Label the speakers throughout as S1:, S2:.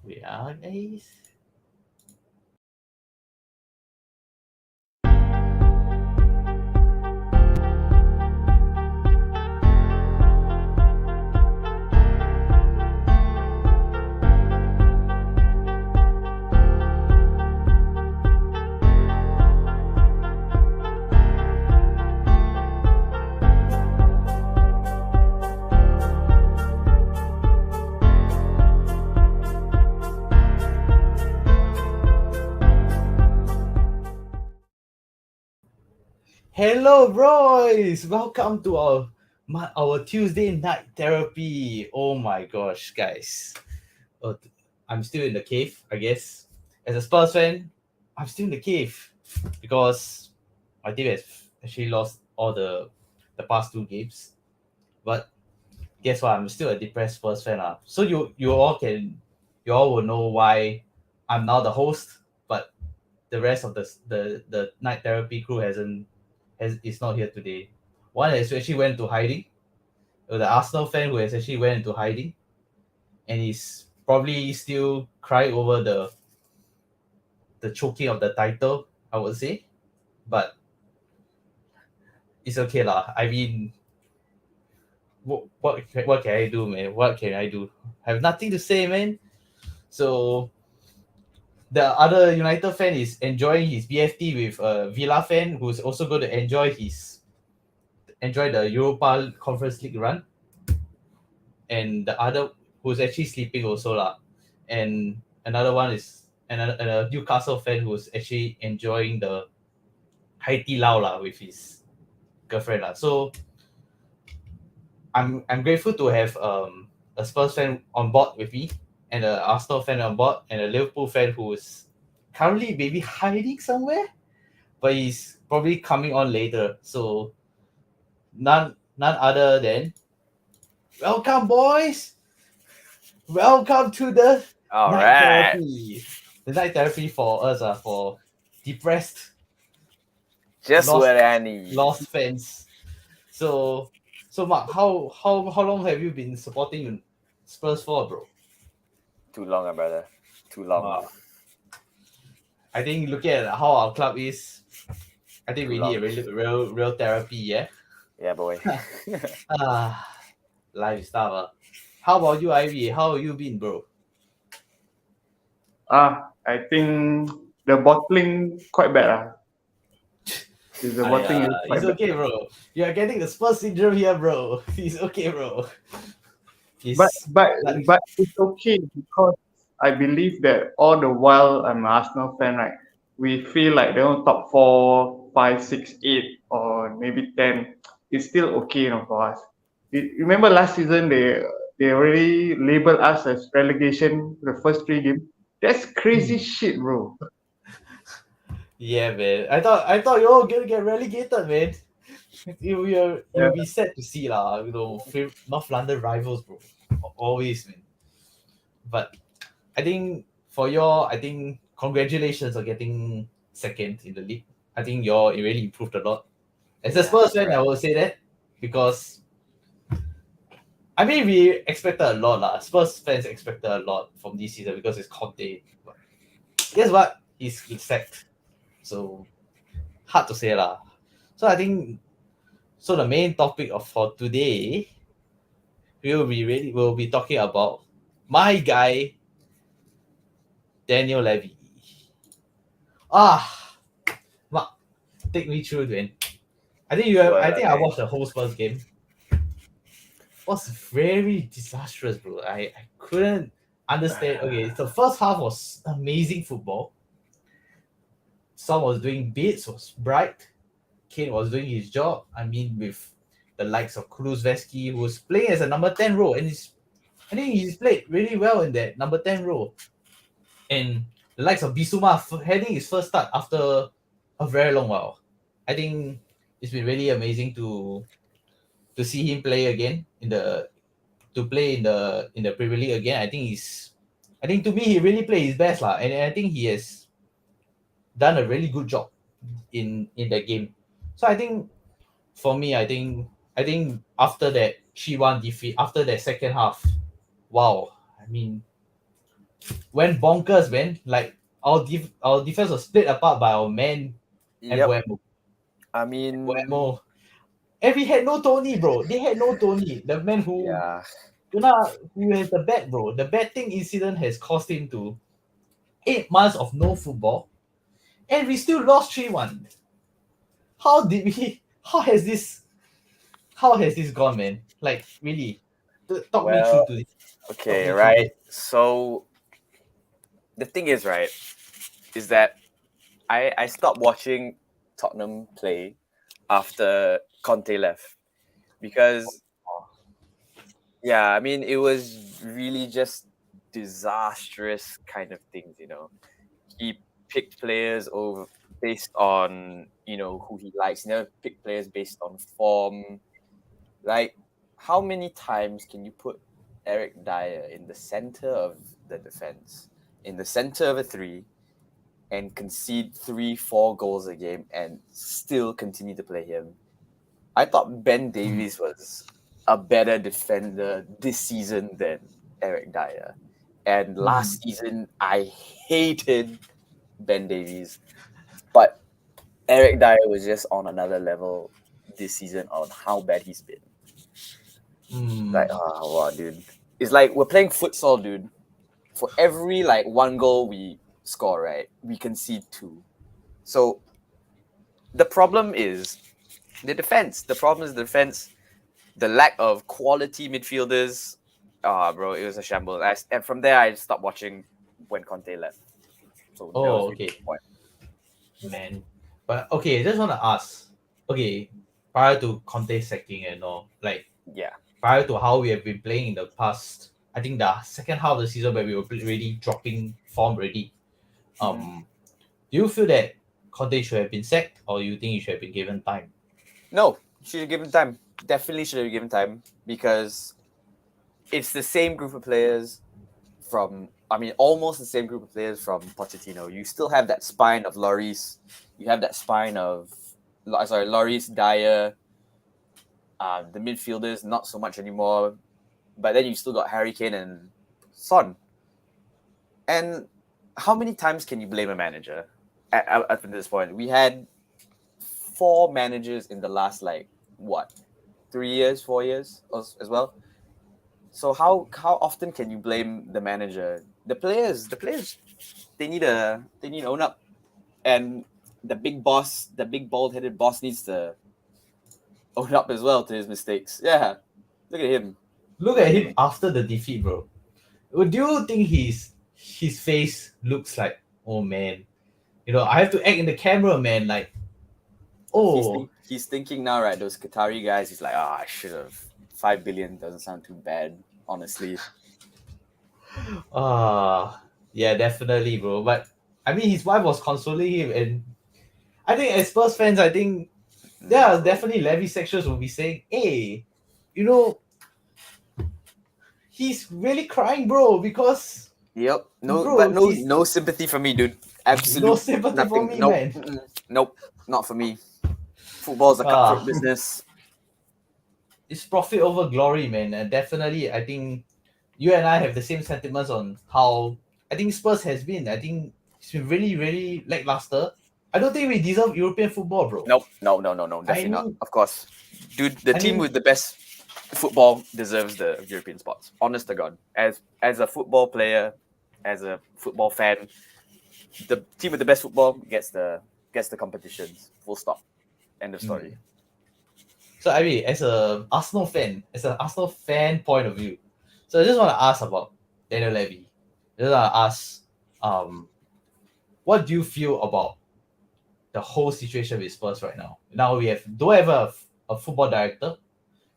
S1: We are guys. Hello, boys! Welcome to our Tuesday night therapy. Oh my gosh, guys! I'm still in the cave, I guess. As a Spurs fan, I'm still in the cave because my team has actually lost all the past two games. But guess what? I'm still a depressed Spurs fan. So you all will know why I'm now the host, but the rest of the night therapy crew is not here today. One has actually went to hiding. The Arsenal fan who has actually went into hiding, and he's probably still crying over the choking of the title. I would say, but it's okay lah. I mean, what can I do, man? What can I do? I have nothing to say, man. So the other United fan is enjoying his BFT with a Villa fan who's also going to enjoy the Europa Conference League run, and the other who's actually sleeping also lah, and another one is a Newcastle fan who's actually enjoying the Haiti Lao lah with his girlfriend lah. So I'm grateful to have a Spurs fan on board with me, and an Arsenal fan on board, and a Liverpool fan who's currently maybe hiding somewhere, but he's probably coming on later. So none other than welcome, boys. Welcome to the
S2: All
S1: night
S2: right.
S1: therapy. The night therapy for us for depressed,
S2: Just
S1: lost,
S2: what I need.
S1: lost fans. So Mark, how long have you been supporting Spurs for, bro?
S2: Too long, brother. Too long.
S1: Wow. I think looking at how our club is, I think we need a real therapy, yeah?
S2: Yeah, boy.
S1: Life stuff. How about you, Ivy? How have you been, bro?
S3: I think the bottling quite bad. The bottling is quite
S1: It's okay, bro. You are getting the Spurs syndrome here, bro. It's okay, bro.
S3: bad. But it's okay because I believe that all the while I'm an Arsenal fan, right? We feel like they're on top 4, 5, 6, 8, or maybe 10. It's still okay, for us. Remember last season they already labeled us as relegation the first 3 games. That's crazy shit, bro.
S1: Yeah, man. I thought you're all gonna get relegated, man. You'll be sad to see lah. North London rivals, bro. Always, man. But I think congratulations on getting second in the league. I think it really improved a lot. As a Spurs fan, I will say that because I mean we expected a lot lah. Spurs fans expected a lot from this season because it's Conte. But guess what? He's sacked. So hard to say lah. So I think the main topic for today we'll be talking about my guy Daniel Levy. Mark, take me through, man. I think I watched the whole Spurs game. It was very disastrous, bro. I couldn't understand. Okay, the first half was amazing football. Son was doing bits, was bright. Kane was doing his job. I mean, with the likes of Kulusevski, who was playing as a number 10 role, and I think he's played really well in that number 10 role. And the likes of Bissouma having his first start after a very long while. I think it's been really amazing to see him play again in the Premier League again. I think to me he really played his best lah, and I think he has done a really good job in that game. So I think for me, I think after that 3-1 defeat, after that second half, wow. I mean, went bonkers, man. Like our defense was split apart by our man and
S2: Yep.
S1: Buemo.
S2: I mean,
S1: Buemo. And we had no Tony, bro. They had no Tony. The man who
S2: yeah.
S1: who has the bet, bro. The betting incident has cost him to 8 months of no football, and we still lost 3-1. How did we? How has this gone, man? Like really, talk me through
S2: Well,
S1: to this.
S2: okay, right. So the thing is, right, is that I stopped watching Tottenham play after Conte left because yeah, I mean it was really just disastrous kind of things, you know. He picked players over based on, you know, who he likes. He never picked players based on form. Like, how many times can you put Eric Dyer in the center of the defense, in the center of a three, and concede 3-4 goals a game and still continue to play him? I thought Ben Davies was a better defender this season than Eric Dyer. And last season, I hated Ben Davies. But Eric Dyer was just on another level this season on how bad he's been. Like, wow, dude. It's like we're playing futsal, dude. For every like one goal we score, right, we concede 2. So the problem is the defense. The problem is the defense. The lack of quality midfielders. Bro, it was a shambles. And from there, I stopped watching when Conte left. So that was really the point.
S1: Man. But okay, just want to ask. Okay, prior to Conte sacking and all, like
S2: Yeah.
S1: prior to how we have been playing in the past, I think the second half of the season where we were already dropping form already. Do you feel that Conte should have been sacked, or you think he should have been given time?
S2: No, should have given time. Definitely should have given time because it's the same group of players from, I mean, almost the same group of players from Pochettino. You still have that spine of Lloris. You have that spine of, Lloris, Dyer. The midfielders, not so much anymore. But then you still got Harry Kane and Son. And how many times can you blame a manager up to this point? We had 4 managers in the last, 3 years, 4 years as well. So how often can you blame the manager? The players, they need to own up, and the big bald-headed boss needs to own up as well to his mistakes. Yeah, look at him.
S1: Look at him after the defeat, bro. Do you think his face looks like, oh man, I have to act in the camera, man, like, oh.
S2: He's thinking now, right? Those Qatari guys, he's like, I should have. 5 billion doesn't sound too bad, honestly.
S1: Yeah, definitely, bro. But I mean, his wife was consoling him, and I think as Spurs fans, I think definitely Levy sections will be saying, hey, he's really crying, bro, because
S2: Yep.
S1: bro,
S2: No sympathy from me, dude. Absolutely
S1: no sympathy
S2: nothing.
S1: for me,
S2: Nope.
S1: man.
S2: Nope. Not for me. Football's a cutthroat business.
S1: It's profit over glory, man. And definitely, I think you and I have the same sentiments on how I think Spurs has been. I think it's been really, really lackluster. I don't think we deserve European football, bro.
S2: Nope. No. Definitely not. Of course. Dude, the team with the best football deserves the European spots. Honest to God. As a football player, as a football fan, the team with the best football gets the competitions. Full stop. End of story.
S1: So I mean, as an Arsenal fan point of view, so I just want to ask about Daniel Levy. I just want to ask, what do you feel about the whole situation with Spurs right now? Now we don't have a football director.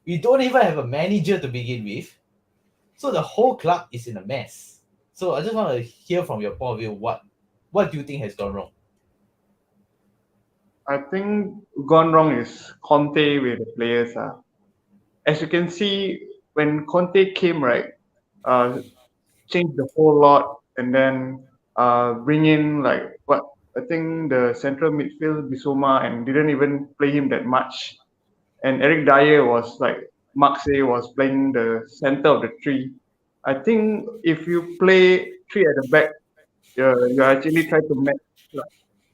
S1: We don't even have a manager to begin with. So the whole club is in a mess. So I just want to hear from your point of view, what do you think has gone wrong?
S3: I think gone wrong is Conte with the players. As you can see, when Conte came, right, changed the whole lot, and then bring in I think the central midfield Bissouma, and didn't even play him that much. And Eric Dyer was Mark say was playing the center of the three. I think if you play three at the back, you're actually trying to match like,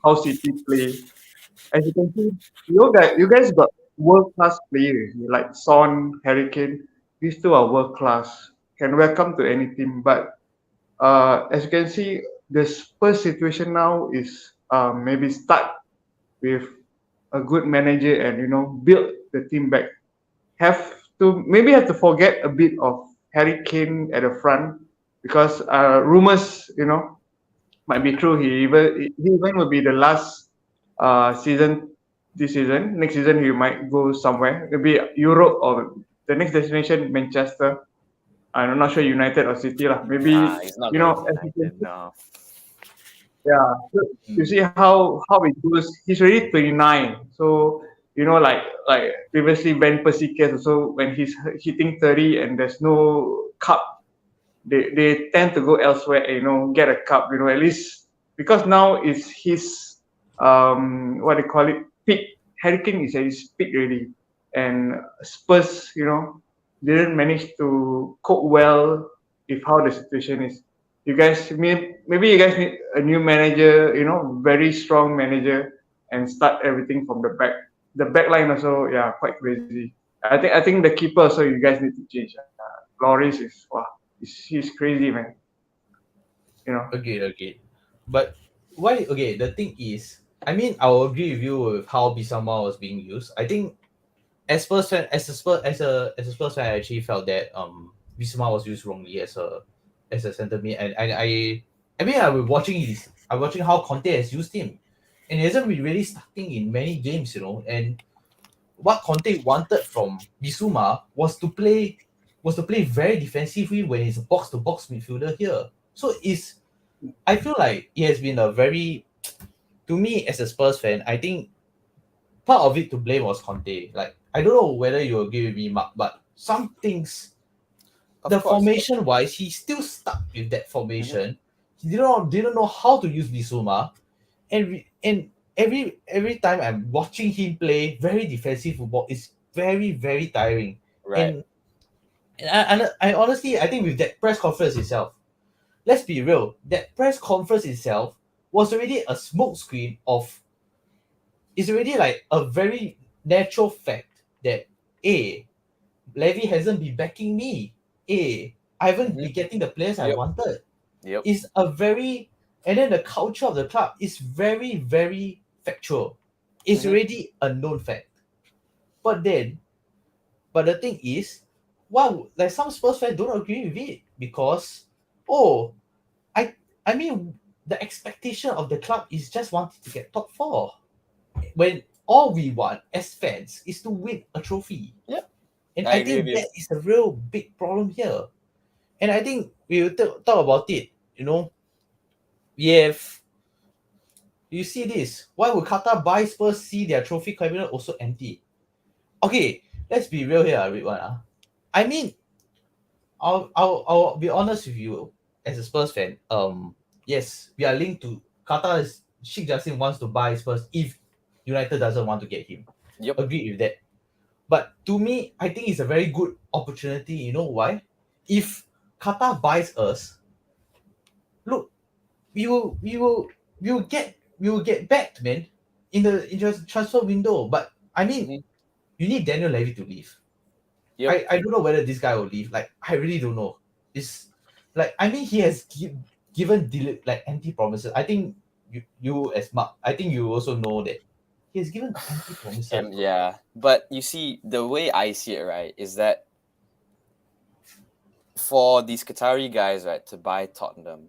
S3: how City play. As you can see, you guys got world class players like Son, Harry Kane. These two are world class. Can welcome to any team. But as you can see, the Spurs situation now is maybe start with a good manager and build the team back. Have to forget a bit of Harry Kane at the front because rumors might be true. He even will be the last season this season. Next season he might go somewhere, maybe Europe or the next destination Manchester. I'm not sure United or City lah.
S2: Nah,
S3: Maybe
S2: he's not going to
S3: as you can
S2: United.
S3: see,
S2: No.
S3: yeah. So you see how it goes. He's already 29. So like previously Ben Persie case also when he's hitting 30 and there's no cup they tend to go elsewhere, get a cup, at least because now it's his what they call it peak. Harry Kane is at his peak already, and Spurs, didn't manage to cope well with how the situation is. You guys, maybe you guys need a new manager, very strong manager, and start everything from the back. The back line also, yeah, quite crazy. I think the keeper also you guys need to change. Loris is wow, he's crazy, man.
S1: Okay. But why? Okay, the thing is, I mean, I will agree with you with how Bisama was being used. I think as Spurs fan, as a Spurs fan, I actually felt that Bisama was used wrongly as a centre mid, and I mean, I'm watching how Conte has used him, and he hasn't been really starting in many games, and what Conte wanted from Bissouma was to play very defensively when he's a box to box midfielder here. So I feel like it has been a very, to me as a Spurs fan, I think part of it to blame was Conte. Like I don't know whether you agree with me, Mark, but some things,
S2: Of
S1: the
S2: course.
S1: formation wise, he still stuck with that formation. He didn't know how to use Bissouma, and every time I'm watching him play very defensive football, it's very very tiring.
S2: Right.
S1: And I honestly I think with that press conference itself, let's be real, that press conference itself was already a smokescreen of, it's already like a very natural fact that A, Levy hasn't been backing me. I haven't been getting the players I
S2: Yep.
S1: wanted.
S2: Yep.
S1: It's a very, and then the culture of the club is very, very factual. It's already a known fact. But the thing is, wow, like some Spurs fans don't agree with it because, oh, I mean, the expectation of the club is just wanting to get top four, when all we want as fans is to win a trophy.
S2: Yep.
S1: And
S2: I
S1: I
S2: agree with
S1: think
S2: you.
S1: that is a real big problem here. And I think we will talk about it. We have, you see this. Why would Qatar buy Spurs see their trophy cabinet also empty? Okay, let's be real here, everyone. I mean, I'll be honest with you as a Spurs fan. Yes, we are linked to Qatar. Sheikh Jassim wants to buy Spurs if United doesn't want to get him.
S2: Yep.
S1: Agree with that. But to me, I think it's a very good opportunity. You know why? If Qatar buys us, look, we will get backed, man, in the transfer window. But I mean, you need Daniel Levy to leave.
S2: Yep.
S1: I don't know whether this guy will leave. Like I really don't know. It's like I mean he has given like empty promises. I think you as Mark, I think you also know that he has given empty promises.
S2: Yeah, but you see, the way I see it, right, is that for these Qatari guys, right, to buy Tottenham,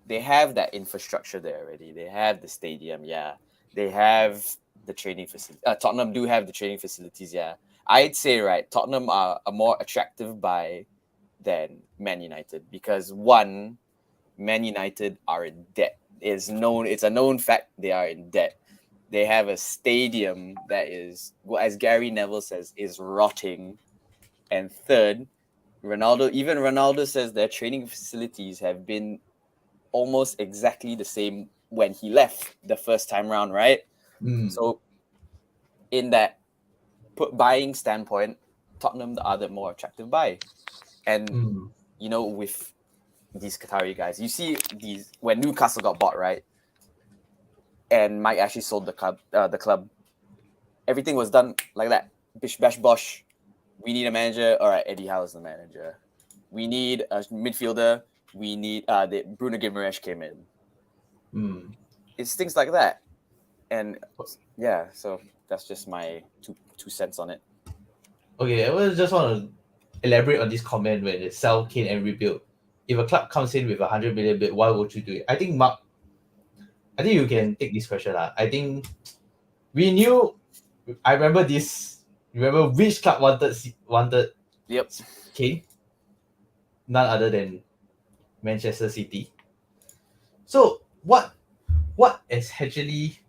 S2: they have that infrastructure there already. They have the stadium, yeah. They have the training facility. Tottenham do have the training facilities, yeah. I'd say, right, Tottenham are a more attractive buy than Man United because one, Man United are in debt. It's a known fact they are in debt. They have a stadium that is, as Gary Neville says, is rotting. And third, Ronaldo says their training facilities have been almost exactly the same when he left the first time round, right? So in that buying standpoint, Tottenham are the more attractive buy. And with these Qatari guys. You see these when Newcastle got bought, right? And Mike actually sold the club. Everything was done like that. Bish bash bosh. We need a manager. All right, Eddie Howe is the manager. We need a midfielder. We need Bruno Guimaraes came in. It's things like that, and yeah. So that's just my two cents on it.
S1: Okay, I just want to elaborate on this comment when they sell Kane and rebuild. If a club comes in with 100 million bid, why would you do it? I think Mark, I think you can take this question. I think we knew. I remember this. Remember which club wanted
S2: Yep.
S1: Kane? None other than Manchester City. So what was actually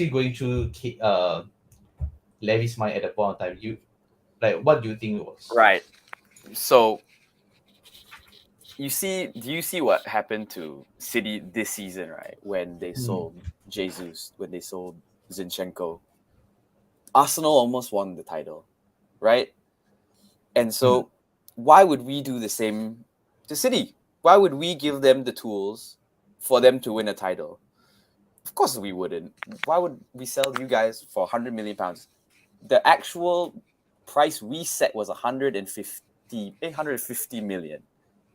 S1: going through Levy's mind at the point of time? What do you think it was?
S2: Right. So do you see what happened to City this season, right? When they sold Jesus, when they sold Zinchenko. Arsenal almost won the title, right? And so why would we do the same to City? Why would we give them the tools for them to win a title? Of course we wouldn't. Why would we sell you guys for £100 million? The actual price we set was 850 million.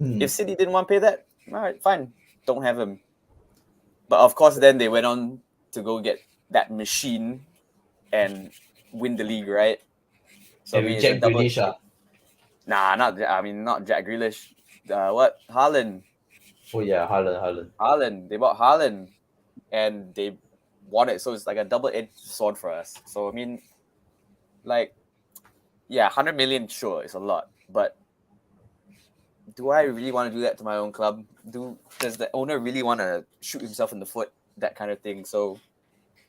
S2: If City didn't want to pay that, all right, fine, don't have him. But of course, then they went on to go get that machine and win the league, right?
S1: So it's Jack Grealish.
S2: Not Jack Grealish. What? Haaland.
S1: Oh yeah, Haaland.
S2: Haaland. They bought Haaland, and they won it. So it's like a double-edged sword for us. So I mean, 100 million, sure, it's a lot, but do I really want to do that to my own club? Does the owner really want to shoot himself in the foot? That kind of thing. So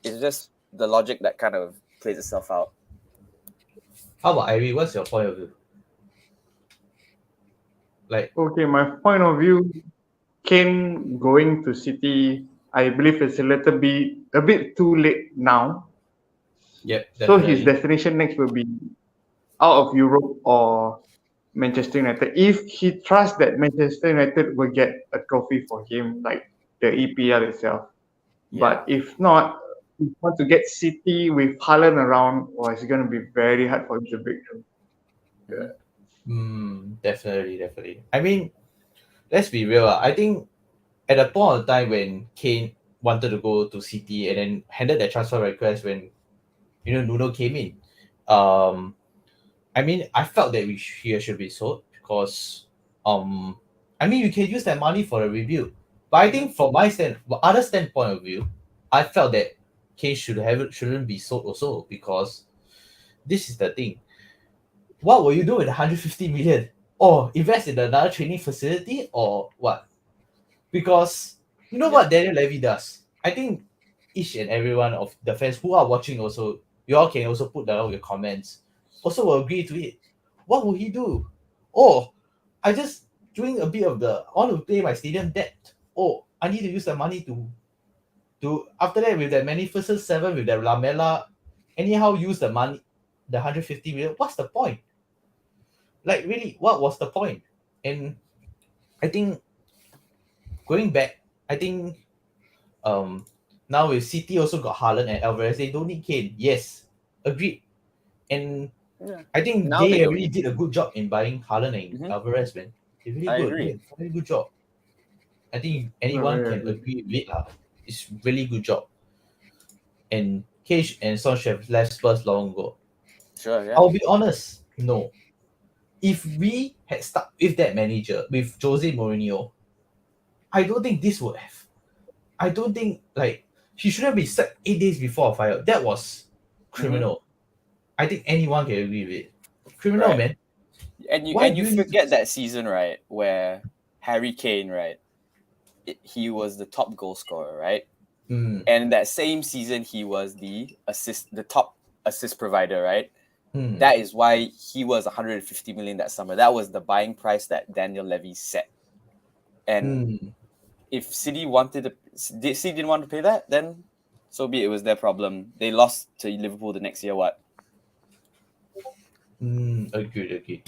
S2: it's just the logic that kind of plays itself out.
S1: How about Irie? What's your point of view?
S3: Okay, my point of view, Kane going to City, I believe it's a bit too late now.
S1: Yep.
S3: So his destination next will be out of Europe or Manchester United. If he trusts that Manchester United will get a trophy for him, like the EPL itself. Yeah. But if not, if you want to get City with Haaland around, it's going to be very hard for him to break through.
S1: Yeah. Definitely. I mean, let's be real. I think at a point of time when Kane wanted to go to City and then handed that transfer request when Nuno came in, I mean, I felt that he should be sold because I mean, you can use that money for a rebuild. But I think from my other standpoint of view, I felt that Kane shouldn't be sold also because this is the thing. What will you do with 150 million? Or invest in another training facility or what? Because you know what Daniel Levy does? I think each and every one of the fans who are watching also, you all can also put down your comments, also will agree to it. What will he do? I just doing a bit of I want to pay my stadium debt. I need to use the money to after that with that Magnificent Seven, with that Lamela, anyhow use the money, the 150 million. What's the point? Really, what was the point? And I think going back, I think now with City also got Haaland and Alvarez, they don't need Kane. Yes, agreed. And I think now they really did a good job in buying Haaland and Alvarez, man. They really did a very good job. I think anyone can agree with it. It's really good job. And Cage and Son should have left Spurs long ago.
S2: Sure, yeah.
S1: I'll be honest, no. If we had stuck with that manager, with Jose Mourinho, I don't think this would have. I don't think he shouldn't be sacked 8 days before a fire. That was criminal. I think anyone can agree with it. Criminal, man.
S2: And you forget that season, right, where Harry Kane, right, he was the top goal scorer, right? And that same season he was the top assist provider, right? That is why he was 150 million that summer. That was the buying price that Daniel Levy set. And if City didn't want to pay that, then so be it. It was their problem. They lost to Liverpool the next year. What?
S1: Agreed.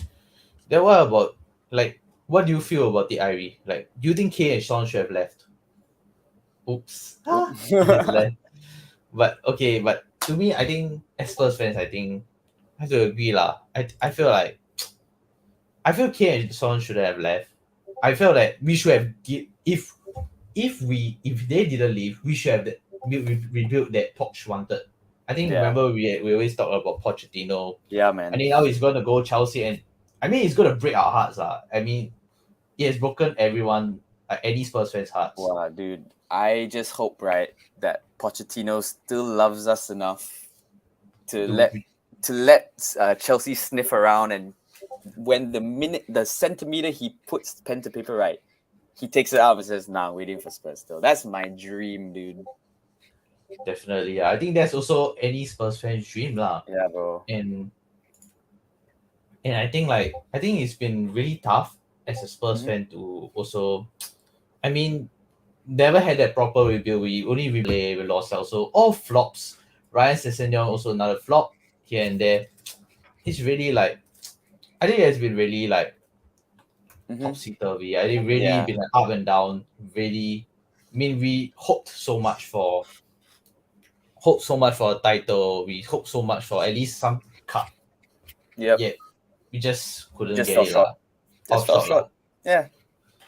S1: Then what about What do you feel about the Ivy? Like, do you think Kane and Sean should have left? Oops. He just left. But okay, but to me, I think as Spurs fans, I think I have to agree lah. I feel like I feel Kane and Son should have left. I felt that we should have if they didn't leave, we should have rebuilt that Poch wanted. I think
S2: Yeah.
S1: remember we always talk about Pochettino.
S2: Yeah,
S1: I
S2: man.
S1: think now he's gonna go Chelsea, and I mean he's gonna break our hearts lah. I mean, he has broken everyone, any Spurs fans' hearts.
S2: Wow, dude. I just hope, right, that Pochettino still loves us enough to let Chelsea sniff around, and when the centimeter he puts pen to paper, right, he takes it out and says, "Nah, I'm waiting for Spurs still." That's my dream, dude.
S1: Definitely, yeah. I think that's also any Spurs fan's dream lah.
S2: Yeah, bro.
S1: And I think it's been really tough as a Spurs fan to also, I mean, never had that proper rebuild. We only replay, we lost also all flops. Ryan Sessegnon also another flop here and there. It's really like, I think it's been really like topsy-turvy. I think really been like up and down. Really, I mean, we hoped so much for a title. We hoped so much for at least some cup.
S2: Yep.
S1: Yeah, we just couldn't
S2: Just
S1: get
S2: fell
S1: it.
S2: short. Just fell short. Yeah.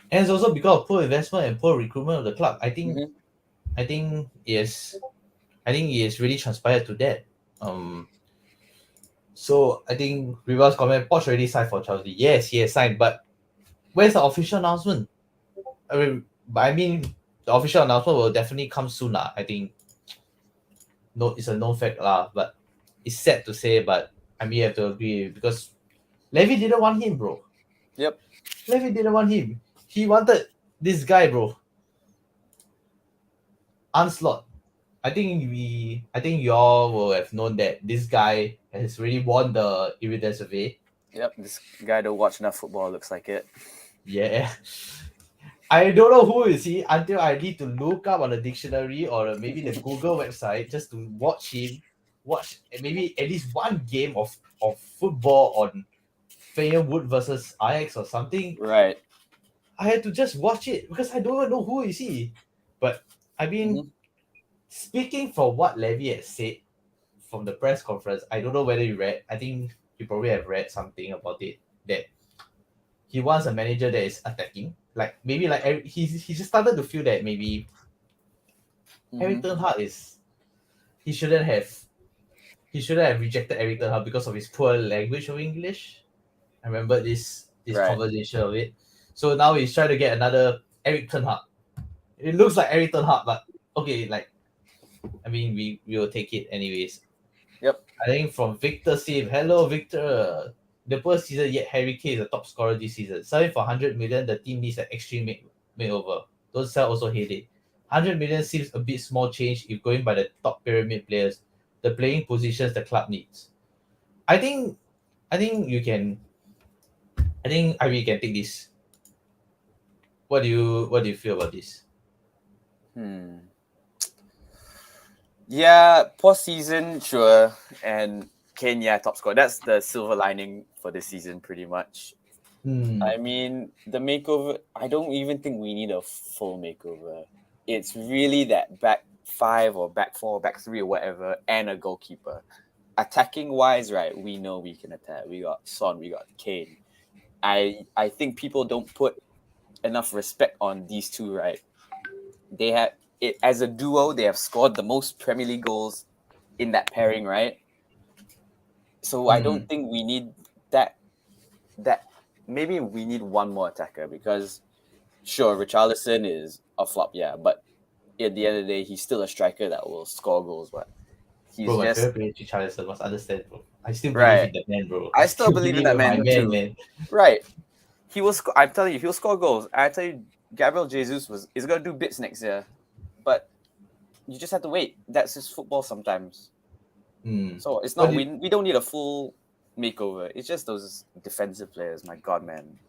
S1: And it's also because of poor investment and poor recruitment of the club. I think it has really transpired to that. So I think reverse comment, Poch already signed for Chelsea. Yes, he has signed, but where's the official announcement? I mean, the official announcement will definitely come soon. I think no, it's a known fact but it's sad to say, but I mean, you have to agree because Levy didn't want him, bro.
S2: Yep.
S1: Levy didn't want him. He wanted this guy, bro. Onslaught. I think y'all will have known that this guy has really won the Iridium survey.
S2: Yep, this guy don't watch enough football, looks like it.
S1: Yeah. I don't know who is he until I need to look up on the dictionary or maybe the Google website just to watch maybe at least one game of football on Feyenoord Wood versus Ajax or something.
S2: Right.
S1: I had to just watch it because I don't even know who is he. But I mean, speaking from what Levy has said from the press conference, I don't know whether you read. I think you probably have read something about it that he wants a manager that is attacking. Like maybe like he just started to feel that maybe Eric Ten Hag he shouldn't have rejected Eric Ten Hag because of his poor language of English. I remember this conversation of it. So now he's trying to get another Eric Ten Hag. It looks like Eric Ten Hag, but okay, like I mean we will take it anyways.
S2: Yep.
S1: I think from Victor Steve. Hello Victor. The first season, yet Harry Kane is the top scorer this season. Selling for 100 million, the team needs an extreme makeover. Don't sell, also hate it. 100 million seems a bit small change if going by the top pyramid players, the playing positions the club needs. I think you can. I think Ivy can take this. What do you feel about this?
S2: Yeah, post season, sure, and Kane, top scorer. That's the silver lining for this season, pretty much. I mean, the makeover, I don't even think we need a full makeover. It's really that back five or back four, back three or whatever, and a goalkeeper. Attacking wise, right, we know we can attack. We got Son, we got Kane. I think people don't put enough respect on these two, right? They have it as a duo, they have scored the most Premier League goals in that pairing, right? So I don't think we need that maybe we need one more attacker because sure, Richarlison is a flop, but at the end of the day, he's still a striker that will score goals, but he's
S1: bro,
S2: just
S1: my favorite player Richarlison must understand, bro. I still believe in that man, bro.
S2: I still believe in that man too.
S1: Man.
S2: Right. He will I'm telling you, he'll score goals. I tell you, Gabriel Jesus is gonna do bits next year. But you just have to wait. That's just football sometimes. So it's not we don't need a full makeover. It's just those defensive players. My God, man.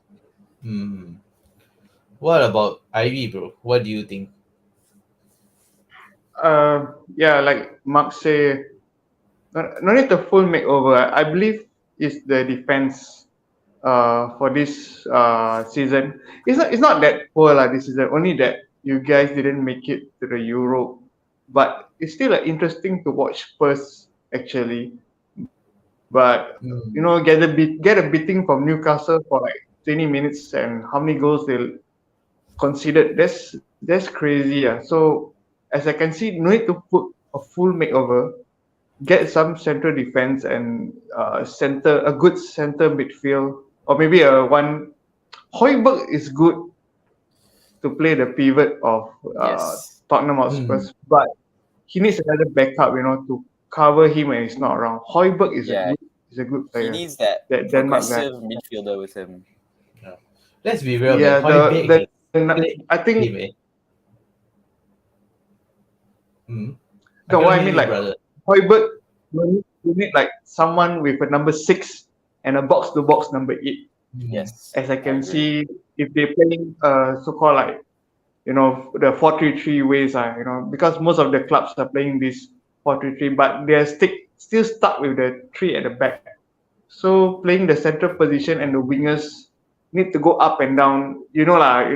S1: What about Ivy, bro? What do you think?
S3: Like Mark say, no need the full makeover. I believe it's the defense for this season. It's not that poor lah this season. Only that you guys didn't make it to the Europe, but it's still interesting to watch Spurs actually. But get a beating from Newcastle for like 20 minutes and how many goals they considered. That's crazy. Yeah. So as I can see, no need to put a full makeover. Get some central defense and a good center midfield, or maybe a one. Hoiberg is good to play the pivot of
S2: Yes.
S3: Tottenham Hotspurs, but he needs another backup, to cover him when he's not around. Hoiberg
S2: Yeah.
S3: is a good
S2: He
S3: player.
S2: needs that
S3: That Denmark guy.
S2: progressive midfielder with him.
S1: Let's be real, man.
S3: Yeah,
S1: Højbjerg has played
S3: I think
S1: him, eh? I
S3: no,
S1: cannot
S3: what I
S1: hear
S3: mean
S1: you,
S3: like
S1: brother.
S3: Hoiberg, you need like someone with a number 6 and a box to box number 8.
S2: Yes.
S3: As I can
S2: agree.
S3: see, if they're playing so-called like the 4-3-3 ways, because most of the clubs are playing this 4-3-3, but they're still stuck with the three at the back. So playing the central position and the wingers need to go up and down. Noah,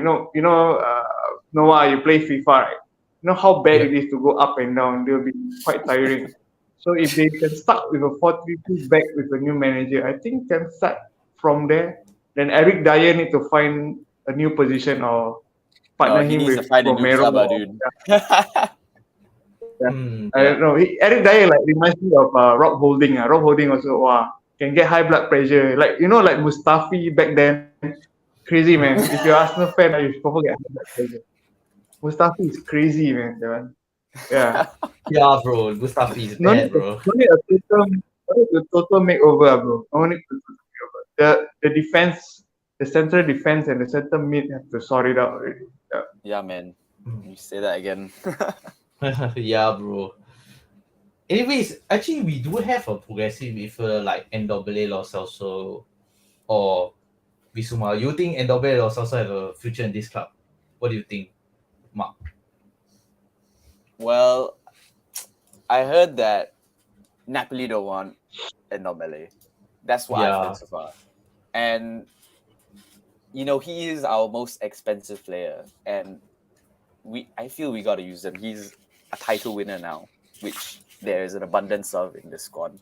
S3: you play FIFA, right? You know how bad
S1: Yep.
S3: it is to go up and down. They'll be quite tiring. So if they can start with a 4-3-3 back with a new manager, I think can start from there. Then Eric Dyer need to find a new position or
S2: No,
S3: partner
S2: he
S3: him
S2: needs to
S3: with
S2: find a new
S3: Romero.
S2: club, dude.
S3: I don't know. Eric Dyer like reminds me of Rob Holding. Rob Holding also can get high blood pressure. Like like Mustafi back then. Crazy man. If you're Arsenal fan, you probably get high blood pressure. Mustafi is crazy man. That one. Yeah.
S1: Yeah, bro. Mustafi is
S3: No
S1: bad,
S3: need,
S1: bro.
S3: no need a total, no need a total makeover, bro. No need to total makeover. The defense, the central defense and the center mid have to sort it out already. Yeah.
S2: Yeah, man. You say that again.
S1: Yeah, bro. Anyways, actually, we do have a progressive midfielder like NWA Lo Celso or Bisuma. You think NWA Lo Celso have a future in this club? What do you think, Mark?
S2: Well, I heard that Napoli don't want Ndombele. That's what I've heard so far. And he is our most expensive player, and I feel we gotta use him. He's a title winner now, which there is an abundance of in the squad.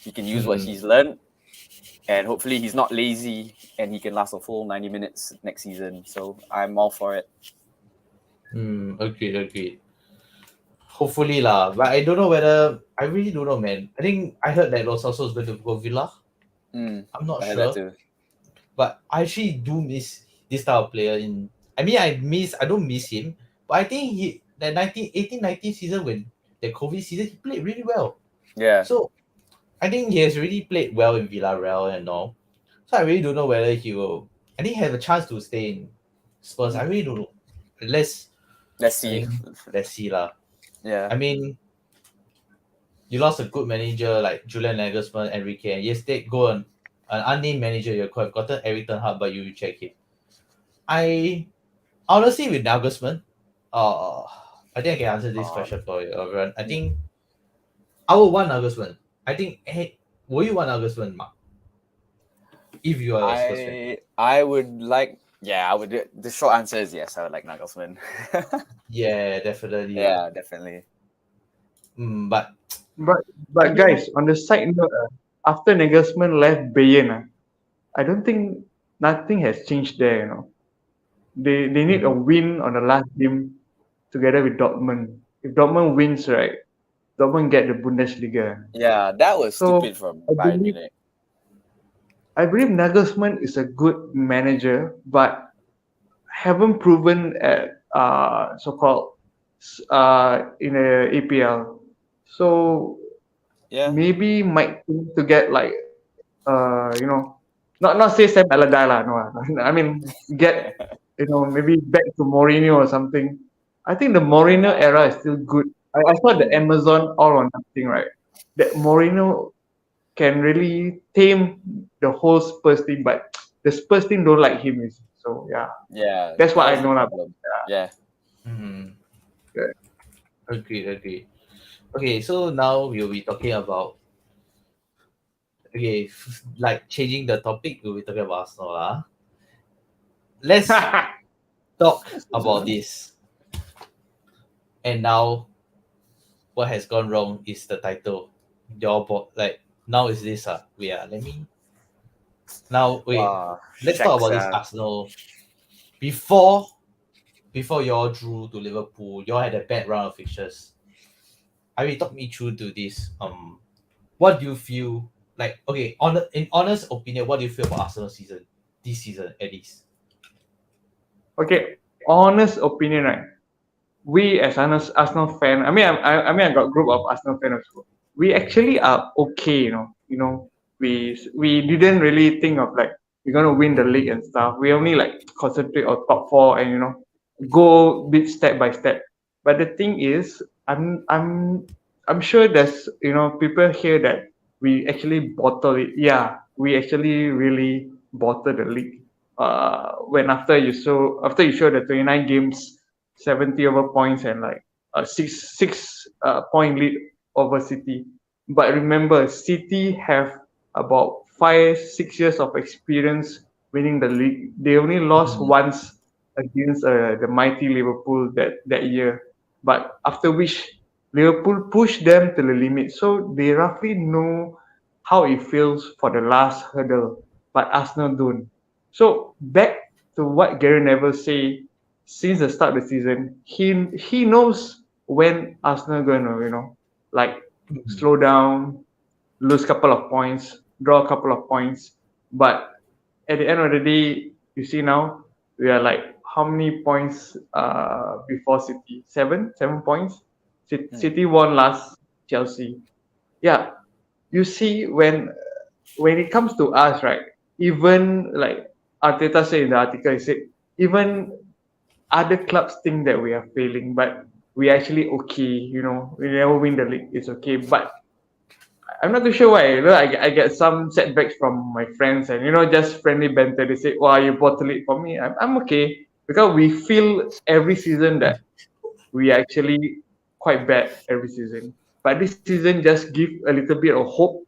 S2: He can use what he's learned, and hopefully he's not lazy, and he can last a full 90 minutes next season. So I'm all for it.
S1: Agreed. Hopefully lah, but I don't know I really don't know, man. I think I heard that Los Celso is going to go Villa. I'm not
S2: I heard
S1: sure,
S2: that too.
S1: but I actually do miss this type of player. I don't miss him, but I think that 19 season when the COVID season, he played really well.
S2: Yeah.
S1: So I think he has really played well in Villarreal and all. So I really don't know whether he will. I think he has a chance to stay in Spurs. I really don't know. Let's
S2: see.
S1: Let's see lah.
S2: Yeah.
S1: I mean, you lost a good manager like Julian Nagelsmann, Enrique, and yes, they go on an unnamed manager. You could have gotten Eric Ten Hag, but you check it. I honestly with Nagelsmann, I think I can answer this question for you, everyone. I think I would want Nagelsmann. I think, will you want Nagelsmann, Mark? If you are a Spurs fan.
S2: I would like. Yeah, I would. The short answer is yes. I would like Nagelsmann.
S1: Yeah, definitely.
S2: Yeah, definitely.
S3: But guys, on the side note, after Nagelsmann left Bayern, I don't think nothing has changed there. They need a win on the last game together with Dortmund. If Dortmund wins, right, Dortmund get the Bundesliga.
S2: Yeah, that was stupid from Bayern Munich.
S3: I believe Nagelsmann is a good manager, but haven't proven at so-called in a APL. So maybe might think to get like not say Sam Allardyce lah, no. I mean get maybe back to Mourinho or something. I think the Mourinho era is still good. I saw the Amazon All or Nothing, right? That Mourinho can really tame the whole Spurs team, but the Spurs team don't like him. So
S2: yeah,
S3: that's what I know now.
S2: Yeah.
S1: Agreed. Okay, so now we'll be talking about okay, like changing the topic, we'll be talking about Arsenal. Let's talk about this. And now, what has gone wrong is the title. Like now is this let me now wait. Let's talk
S2: Shacks,
S1: about this Arsenal. Before y'all drew to Liverpool, y'all had a bad round of fixtures. I mean, talk me through to this. What do you feel like? Okay, in honest opinion, what do you feel about Arsenal season this season at least?
S3: Okay, honest opinion, right? We as Arsenal fan, I got a group of Arsenal fans also. We actually are okay, we didn't really think of like we're gonna win the league and stuff. We only like concentrate on top four and go bit step by step. But the thing is, I'm sure there's people here that we actually bottle it. Yeah, we actually really bottle the league. When after you show the 29 games, 70 over points and like a six point lead over City. But remember, City have about 5-6 years of experience winning the league. They only lost
S1: Mhm.
S3: once against the mighty Liverpool that year. But after which Liverpool pushed them to the limit, so they roughly know how it feels for the last hurdle. But Arsenal don't. So back to what Gary Neville say since the start of the season, he knows when Arsenal gonna like
S1: Mhm.
S3: slow down, lose couple of points, draw a couple of points. But at the end of the day, you see now we are like how many points before City? Seven points. City won last Chelsea. Yeah, you see when it comes to us, right? Even like Arteta said in the article, he said even other clubs think that we are failing, but we actually okay. We never win the league. It's okay, but I'm not too sure why. I get some setbacks from my friends, and just friendly banter. They say, "Wow, you bottle it for me." I'm okay because we feel every season that we are actually quite bad every season. But this season just give a little bit of hope.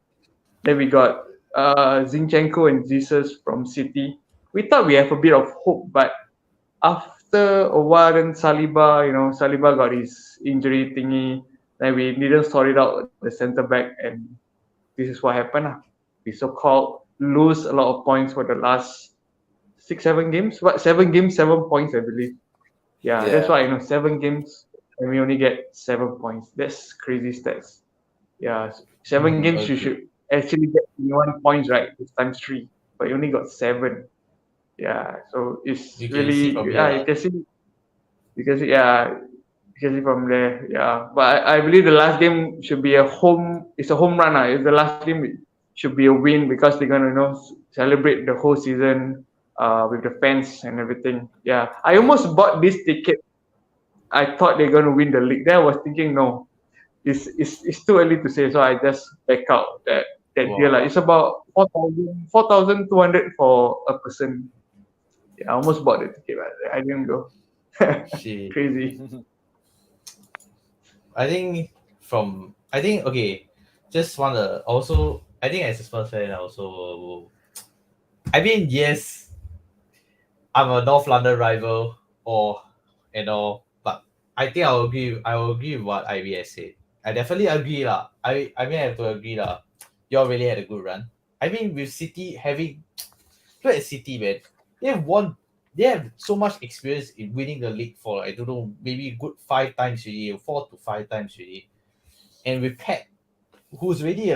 S3: Then we got Zinchenko and Jesus from City. We thought we have a bit of hope, but after a while, then Saliba got his injury thingy. Then we didn't sort it out the center back, and this is what happened. We so-called lose a lot of points for the last 6-7 games. What 7 games, 7 points, I believe. Yeah, that's
S2: Yeah.
S3: why 7 games and we only get 7 points. That's crazy stats. Yeah, 7 games you
S1: Agree.
S3: should actually get 21 points, right? It's times three, but you only got 7. Yeah, so it's
S1: You can see
S3: really
S1: from here,
S3: yeah. You can see yeah. You can see from there. Yeah, but I believe the last game should be a home. It's a home run. If the last game it should be a win because they're gonna celebrate the whole season with the fans and everything. Yeah, I almost bought this ticket. I thought they're gonna win the league. Then I was thinking, no, it's too early to say. So I just back out that deal.
S1: wow,
S3: It's about 4,200 for a person. Yeah, I almost bought the ticket, but I didn't go.
S1: shit.
S3: Crazy.
S1: I think okay, just wanna also I think as a Spurs fan I also I mean yes, I'm a North London rival or but I will agree with what IBS said. I definitely agree lah. I mean I have to agree lah. Y'all really had a good run. I mean with City having look at City man. They have won they have so much experience in winning the league for I don't know, maybe good 5 times already, 4 to 5 times already. And with Pep, who's already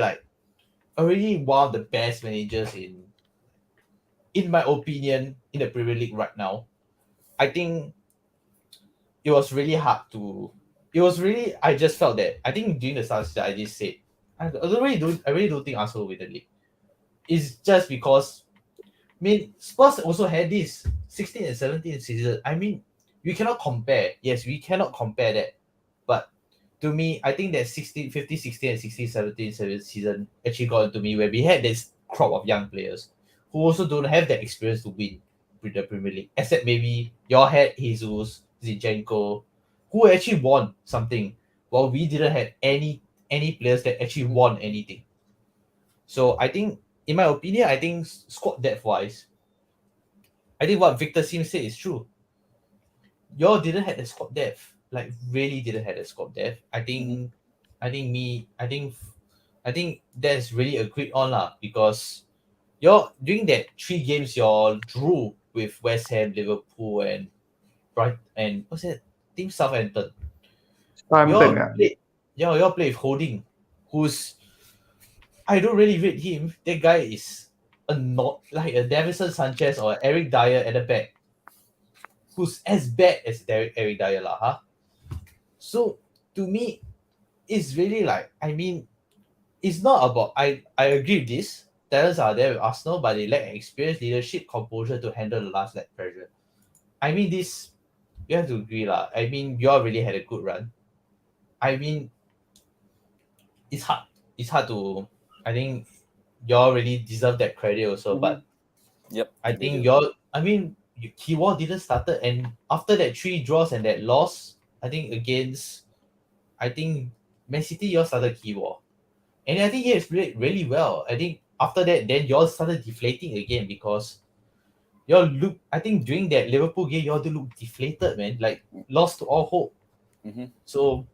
S1: one of the best managers in my opinion in the Premier League right now. I think it was really hard to. It was really. I just felt that. I think during the start, I just said, I really don't think Arsenal will win the league. It's just because. I mean, Spurs also had this 16 and 17 season. I mean, we cannot compare. Yes, we cannot compare that. But to me, I think that 16, 15, 16, and 16, 17 season actually got into me where we had this crop of young players who also don't have that experience to win with the Premier League. Except maybe y'all had Jesus, Zinchenko, who actually won something, while we didn't have any players that actually won anything. So I think, in my opinion, I think squad depth wise, I think what Victor Sim said is true. Y'all didn't have the squad depth, like really didn't have the squad depth. I think that's really agreed on lah, because y'all during that 3 games y'all drew with West Ham, Liverpool, and Bright and what's that team, Southampton.
S3: Southampton,
S1: Y'all play with Holding, who's, I don't really rate him. That guy is not like a Davison Sanchez or Eric Dyer at the back, who's as bad as Eric Dyer lah, huh? So to me, it's really like, I mean, it's not about, I agree with this. Talents are there with Arsenal, but they lack experience, leadership, composure to handle the last leg pressure. I mean, this, you have to agree lah. I mean, you all really had a good run. I mean, it's hard. It's hard to. I think y'all really deserve that credit also. But
S2: Yep,
S1: I
S2: they
S1: think
S2: do.
S1: y'all. I mean, Kiwon didn't started, and after that 3 draws and that loss, I think against, I think Man City, y'all started Kiwon, and I think he has played really well. I think after that, then y'all started deflating again, because y'all look. I think during that Liverpool game, y'all do look deflated, man. Like lost all hope.
S2: Mhm.
S1: So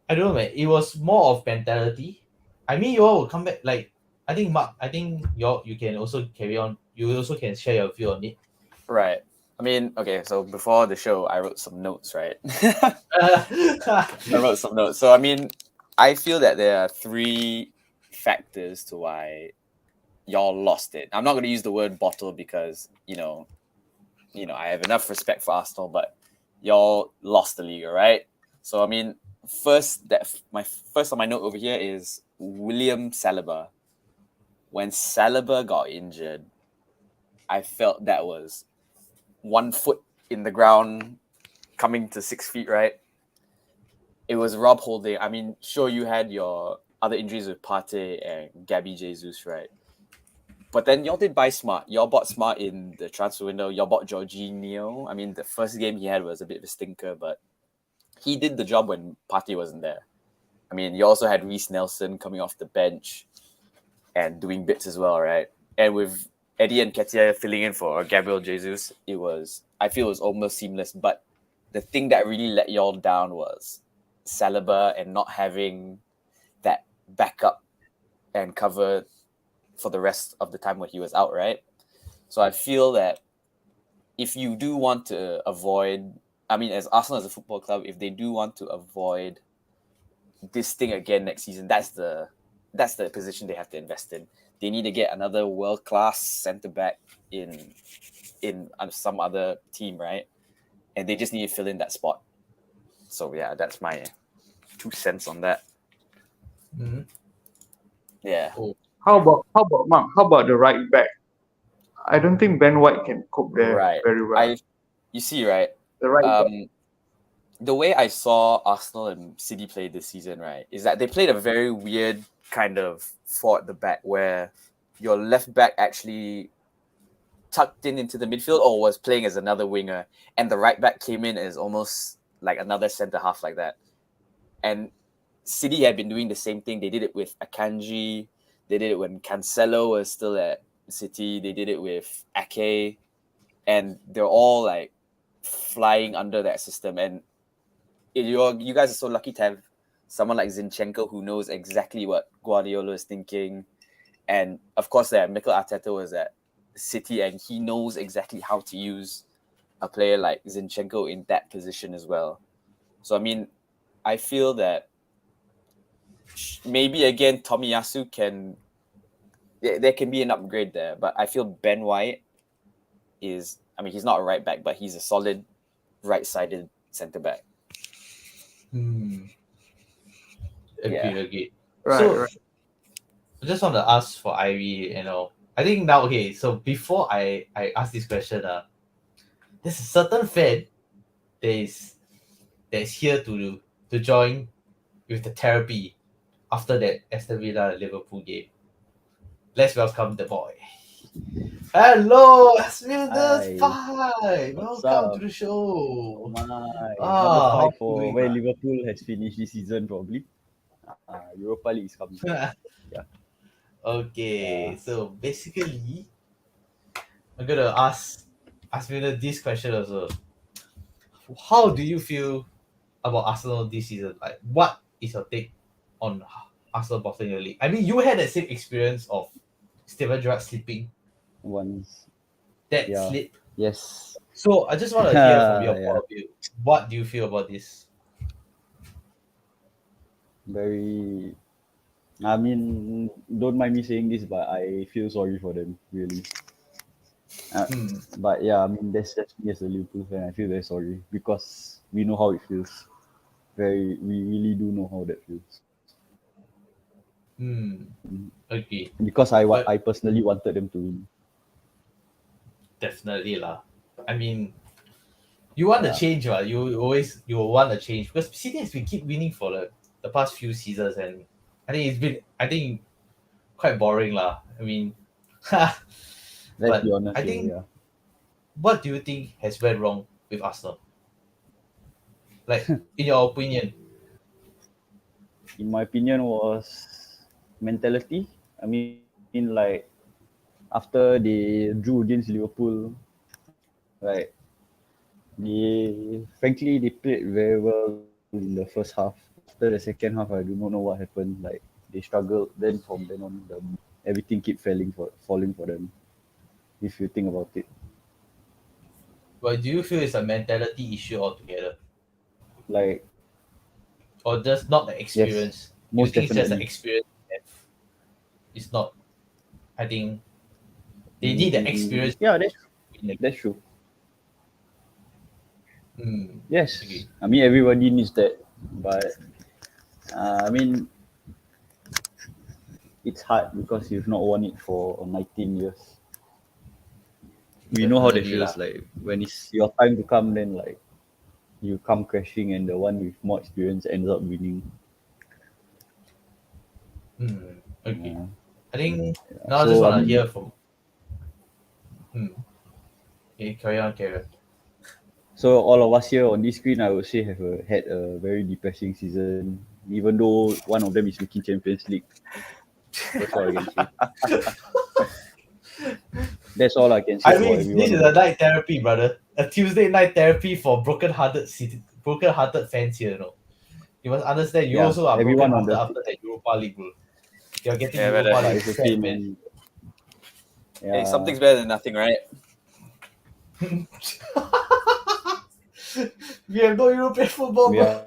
S1: I don't know, man. It was more of mentality. I mean, you all will come back. Like, I think Mark. I think you can also carry on. You also can share your view on it.
S2: Right. I mean, okay, so before the show, I wrote some notes, right? I wrote some notes. So, I mean, I feel that there are 3 factors to why y'all lost it. I'm not going to use the word bottle because, I have enough respect for Arsenal, but y'all lost the league, right? So, I mean, my first on my note over here is William Saliba. When Saliba got injured, I felt that was 1 foot in the ground, coming to 6 feet, right? It was Rob Holding. I mean, sure, you had your other injuries with Partey and Gabby Jesus, right? But then y'all did buy smart. Y'all bought smart in the transfer window. Y'all bought Jorginho. I mean, the first game he had was a bit of a stinker, but he did the job when Partey wasn't there. I mean, you also had Reece Nelson coming off the bench and doing bits as well, right? And with Eddie and Ketia filling in for Gabriel Jesus, I feel it was almost seamless. But the thing that really let y'all down was Saliba and not having that backup and cover for the rest of the time when he was out, right? So I feel that if you do want to avoid, I mean, as Arsenal as a football club, if they do want to avoid this thing again next season, that's the position they have to invest in. They need to get another world-class centre-back in some other team, right? And they just need to fill in that spot. So yeah, that's my 2 cents on that.
S1: Mm-hmm.
S2: Yeah.
S1: Oh.
S3: How about Mark? How about the right back? I don't think Ben White can cope there very well.
S2: You see, right?
S3: The right back.
S2: The way I saw Arsenal and City play this season, right, is that they played a very weird kind of 4 at the back where your left back actually tucked into the midfield or was playing as another winger, and the right back came in as almost like another centre half like that. And City had been doing the same thing. They did it with Akanji. They did it when Cancelo was still at City. They did it with Ake. And they're all like flying under that system. And you guys are so lucky to have someone like Zinchenko who knows exactly what Guardiola is thinking. And of course, Mikel Arteta was at City and he knows exactly how to use a player like Zinchenko in that position as well. So, I mean, I feel that maybe again Tomiyasu there can be an upgrade there, but I feel Ben White is, I mean, he's not a right back, but he's a solid right-sided centre back.
S1: Agreed.
S3: Right,
S1: So
S3: right.
S1: I just want to ask for Ivy, I think now, okay, so before I ask this question, there's a certain fan that is here to join with the therapy after that Aston Villa Liverpool game. Let's welcome the boy. Hello, Asmilder's Pie. Welcome to the show.
S4: Oh my,
S1: how
S4: number 5
S1: you
S4: for
S1: doing,
S4: where
S1: man?
S4: Liverpool has finished this season probably. Europa League is coming. Yeah.
S1: Okay, so basically, I'm gonna ask you this question also. How do you feel about Arsenal this season? Like, what is your take on Arsenal bottling the league? I mean, you had the same experience of Steven Gerrard sleeping
S4: once.
S1: that
S4: Yeah.
S1: sleep.
S4: Yes.
S1: So I just want to hear from your
S4: Yeah.
S1: point of view. What do you feel about this?
S4: Very. I mean, don't mind me saying this, but I feel sorry for them, really.
S1: Hmm.
S4: But yeah, I mean, that's just me as a Liverpool fan. I feel very sorry because we know how it feels. We really do know how that feels.
S1: Hmm. Okay.
S4: Because
S1: But
S4: I personally wanted them to win.
S1: definitely lah. I mean, you want to
S4: Yeah.
S1: change, right? You want to change because City has been keep winning for the past few seasons, and I think quite boring lah. I mean,
S4: Let's
S1: but
S4: be honest
S1: I
S4: here.
S1: think
S4: Yeah.
S1: what do you think has went wrong with Arsenal? Like in your opinion?
S4: In my opinion, was mentality. I mean, like after they drew against Liverpool, like frankly they played very well in the first half. After the second half, I do not know what happened. Like they struggled. Then from then on, everything keep falling for them. If you think about it,
S1: But do you feel it's a mentality issue altogether,
S4: like
S1: or just not the
S4: yes,
S1: experience? You
S4: most
S1: think it's just the
S4: definitely.
S1: experience? It's not. I think they need the experience.
S4: Yeah,
S1: To win
S4: that's true.
S1: Hmm.
S4: Yes,
S1: Okay.
S4: I mean everybody needs that, but I mean it's hard because you've not won it for 19 years. We know how that
S1: Definitely
S4: feels
S1: lah.
S4: like when it's your time to come, then like you come crashing and the one with more experience ends up winning.
S1: Hmm. Okay.
S4: Yeah.
S1: I think now I just
S4: So I
S1: want to
S4: mean,
S1: hear from. Hmm. Okay, carry on, carry on.
S4: so all of us here on this screen, I would say had a very depressing season. Even though one of them is making Champions League, that's all I can say. That's all I can say
S1: I
S4: for
S1: mean,
S4: every
S1: this
S4: one
S1: is
S4: of
S1: a
S4: us.
S1: night therapy, brother. A Tuesday night therapy for broken-hearted fans here. No, you must understand. You
S4: Yeah,
S1: also are
S4: everyone on
S1: broken-hearted
S4: the
S1: after that Europa League, bro. You're getting
S2: Yeah,
S1: Europa
S2: but
S4: but
S1: League
S4: it's okay,
S1: sad, man.
S4: man.
S2: hey,
S4: Yeah,
S2: something's better than nothing, right?
S1: We have no European football,
S4: we
S1: bro.
S4: are.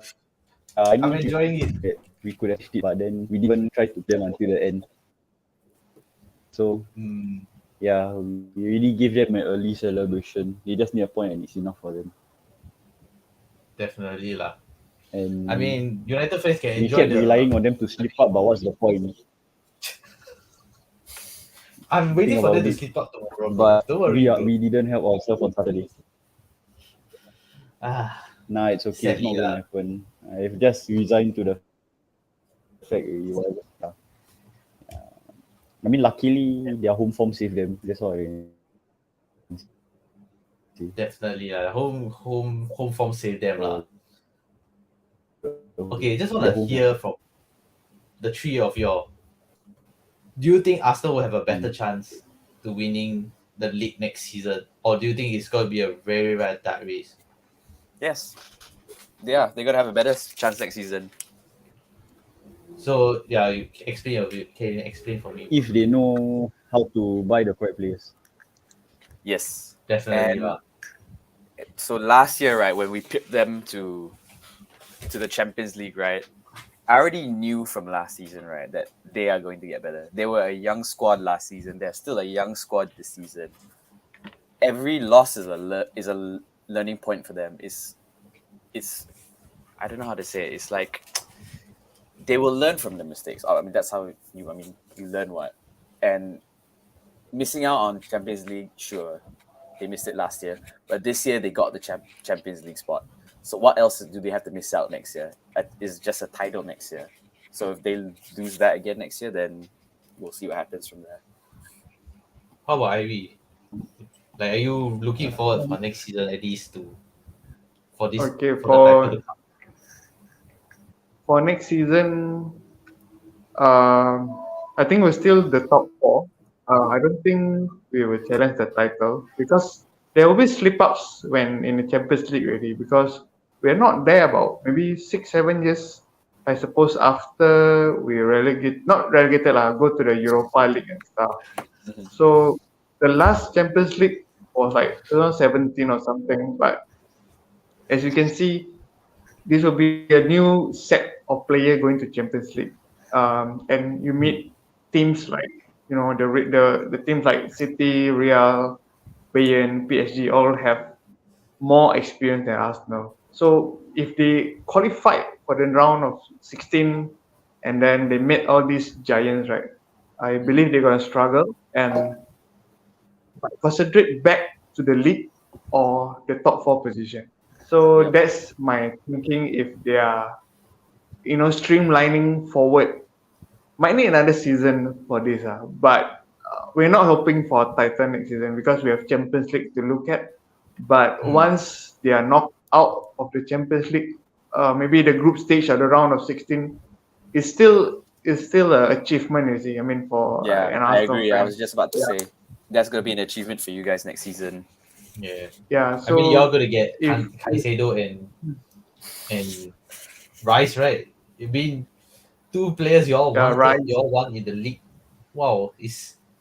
S4: I know we
S1: I'm enjoying it.
S4: we could have it, but then we didn't even try to play them until the end. So
S1: Hmm.
S4: yeah, we really gave them an early celebration. They just need a point, and it's enough for them.
S1: Definitely lah. I
S4: And
S1: mean, United fans can
S4: we
S1: enjoy
S4: kept
S1: the.
S4: relying on them to slip up, but what's the point?
S1: I'm
S4: Think
S1: waiting for them
S4: about
S1: to
S4: it.
S1: sleep up tomorrow, bro.
S4: But
S1: Don't worry, bro.
S4: we didn't help ourselves on Saturday.
S1: Ah,
S4: Nah, it's okay. It's
S1: sadly
S4: not going to
S1: lah.
S4: happen. I've just resigned to the fact already. Whatever. Yeah. I mean, luckily their home form saved them. That's all I can say.
S1: Definitely lah. Home form saved them lah. Okay, just
S4: Their
S1: want to
S4: home
S1: hear from the three of you. Do you think Arsenal will have a better chance to winning the league next season, or do you think it's going to be a very very tight race?
S2: Yes. Yeah, they're gonna have a better chance next season.
S1: So yeah, you explain your view. Can you explain for me?
S4: if they know how to buy the correct players.
S2: Yes.
S1: Definitely
S2: And
S1: lah.
S2: so last year, right, when we picked them to the Champions League, right, I already knew from last season, right, that they are going to get better. They were a young squad last season. They're still a young squad this season. Every loss is a learning point for them. It's I don't know how to say it. It's like they will learn from the mistakes. I mean, that's how you learn what. And missing out on Champions League, sure, they missed it last year, but this year they got the Champions League spot. So what else do they have to miss out next year? It's just a title next year. So if they lose that again next year, then we'll see what happens from there.
S1: How about Ivy? Like, are you looking forward for next season at least to
S3: Okay,
S1: for the title to come?
S3: for next season, um, I think we're still the top four. I don't think we will challenge the title because there will be slip ups when in the Champions League already because we're not there about maybe 6, 7 years. I suppose after we not relegated lah, go to the Europa League and stuff. So the last Champions League was like 2017 or something. But as you can see, this will be a new set of player going to Champions League, and you meet teams like the teams like City, Real, Bayern, PSG all have more experience than Arsenal. So if they qualified for the round of 16 and then they met all these giants, right? I believe they're gonna struggle and concentrate back to the league or the top four position. So that's my thinking. If they are streamlining forward, might need another season for this, but we're not hoping for a title next season because we have Champions League to look at. But once they are knocked out of the Champions League, maybe the group stage or the round of 16 is still an achievement. You see, I mean, for an
S2: I
S3: Arsenal
S2: agree.
S3: fan.
S2: I was just about to say that's gonna be an achievement for you guys next season.
S1: Yeah.
S3: So
S1: I mean, you're gonna get
S3: if
S1: Caicedo and Rice, right? You've been two players you all
S3: Rice,
S1: won in the league. Wow,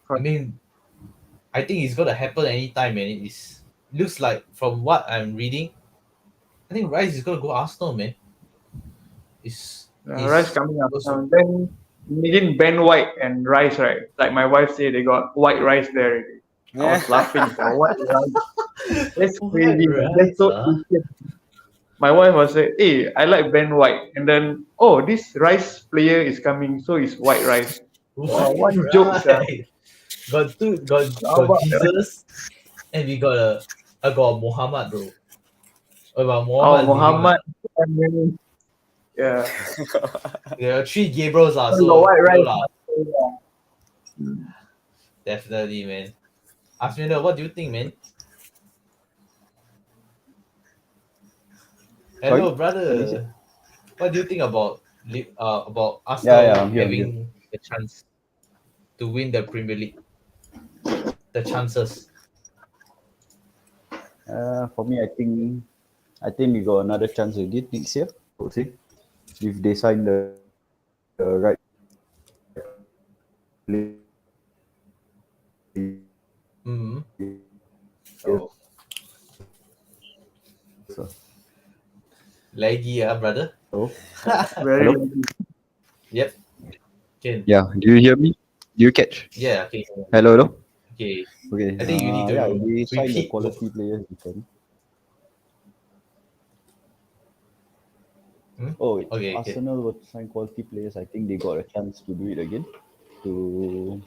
S1: I mean, I think it's gonna happen anytime, man. It looks like from what I'm reading, I think Rice is gonna go Arsenal, man.
S3: Rice coming up,
S1: also,
S3: then imagine Ben White and Rice, right? Like my wife said, they got white rice there already. I was laughing for white rice. That's crazy.
S1: White
S3: That's so
S1: rice,
S3: Asian. My wife was saying, "Hey, I like Ben White," and then this Rice player is coming, so it's white rice. What jokes?
S1: Got Jesus, and we got Muhammad, bro. About Muhammad.
S3: Muhammad. Yeah.
S1: There are three Gabriels,
S3: So
S1: so
S3: white rice.
S1: definitely, man. Asmina, what do you think, man? Hello,
S4: Sorry?
S1: brother. What do you think about Arsenal
S4: I'm here,
S1: having a chance to win the Premier League? The chances.
S4: For me, I think we got another chance again next year. I would say, if they sign the right player.
S1: Mm-hmm.
S2: So,
S4: So,
S1: Laggy, brother.
S3: Very.
S4: Hello?
S1: Yep. Okay.
S4: Yeah, do you hear me? Do you catch?
S1: Yeah. Okay.
S4: Hello?
S1: Okay.
S4: Okay.
S1: I think you need to
S4: they sign the
S1: repeat.
S4: quality players. Oh,
S1: Okay.
S4: Arsenal will sign quality players. I think they got a chance to do it again. To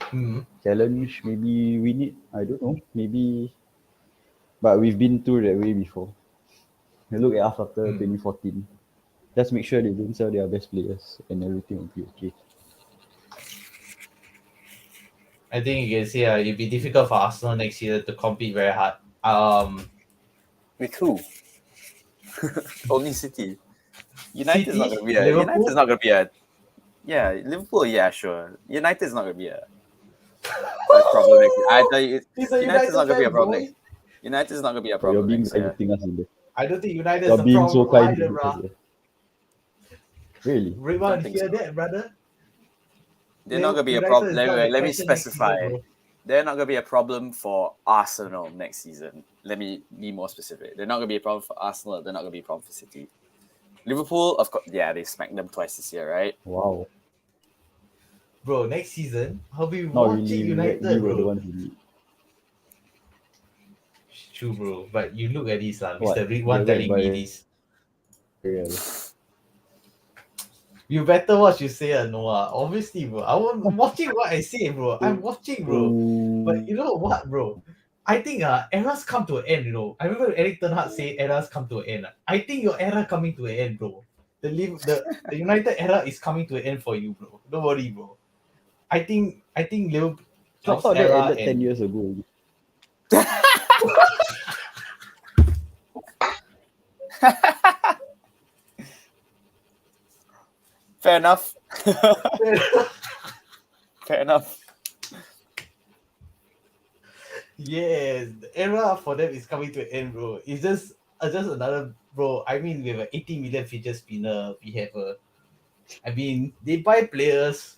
S4: challenge, maybe win it. I don't know. Maybe. But we've been through that way before. Look at us after 2014. Just make sure they don't sell their best players and everything will be okay.
S1: I think you can say it'll be difficult for Arsenal next year to compete very hard.
S2: with who? Only City. United's not
S1: City,
S2: gonna be a.
S1: Liverpool?
S2: United's not gonna be a. Yeah, Liverpool. Yeah, sure. United's not gonna be a problem next year. I tell you, United's not gonna be a problem next. United's not gonna be a problem
S4: You're being
S2: next year.
S4: everything us in there.
S1: I don't think United is
S4: You're
S1: the
S4: being so
S1: problem
S4: kind.
S1: either, bro.
S4: Really?
S1: Everyone
S2: think
S1: hear
S2: so.
S1: that, brother?
S2: They're not gonna be a
S1: United
S2: problem.
S1: is not
S2: Let
S1: the
S2: me
S1: question next
S2: specify.
S1: season, bro.
S2: They're not gonna be a problem for Arsenal next season. Let me be more specific. They're not gonna be a problem for Arsenal. They're not gonna be a problem for City. Liverpool, of course, yeah, they smacked them twice this year, right?
S4: Wow.
S1: Bro, next season, I'll be
S4: Not
S1: watching
S4: really.
S1: United,
S4: We were the
S1: bro.
S4: ones who did.
S1: True, bro. But you look at this,
S4: What?
S1: Mr. Rick one
S4: They're
S1: telling
S4: backed
S1: me
S4: by
S1: this.
S4: Real.
S1: You better watch you say, Noah. Obviously, bro. I'm watching what I say, bro. I'm watching, bro. But you know what, bro? I think eras come to an end, you know. I remember Eric Ten Hag say eras come to an end. I think your era coming to an end, bro. The United era is coming to an end for you, bro. Don't worry, bro. I think Liverpool
S4: I
S1: Klopp's
S4: thought that
S1: era
S4: ended 10 years ago.
S2: Fair enough. fair enough.
S1: Yes, the era for them is coming to an end, bro. It's just another bro. I mean, we have an 80 million feature spinner. We have a. I mean, they buy players.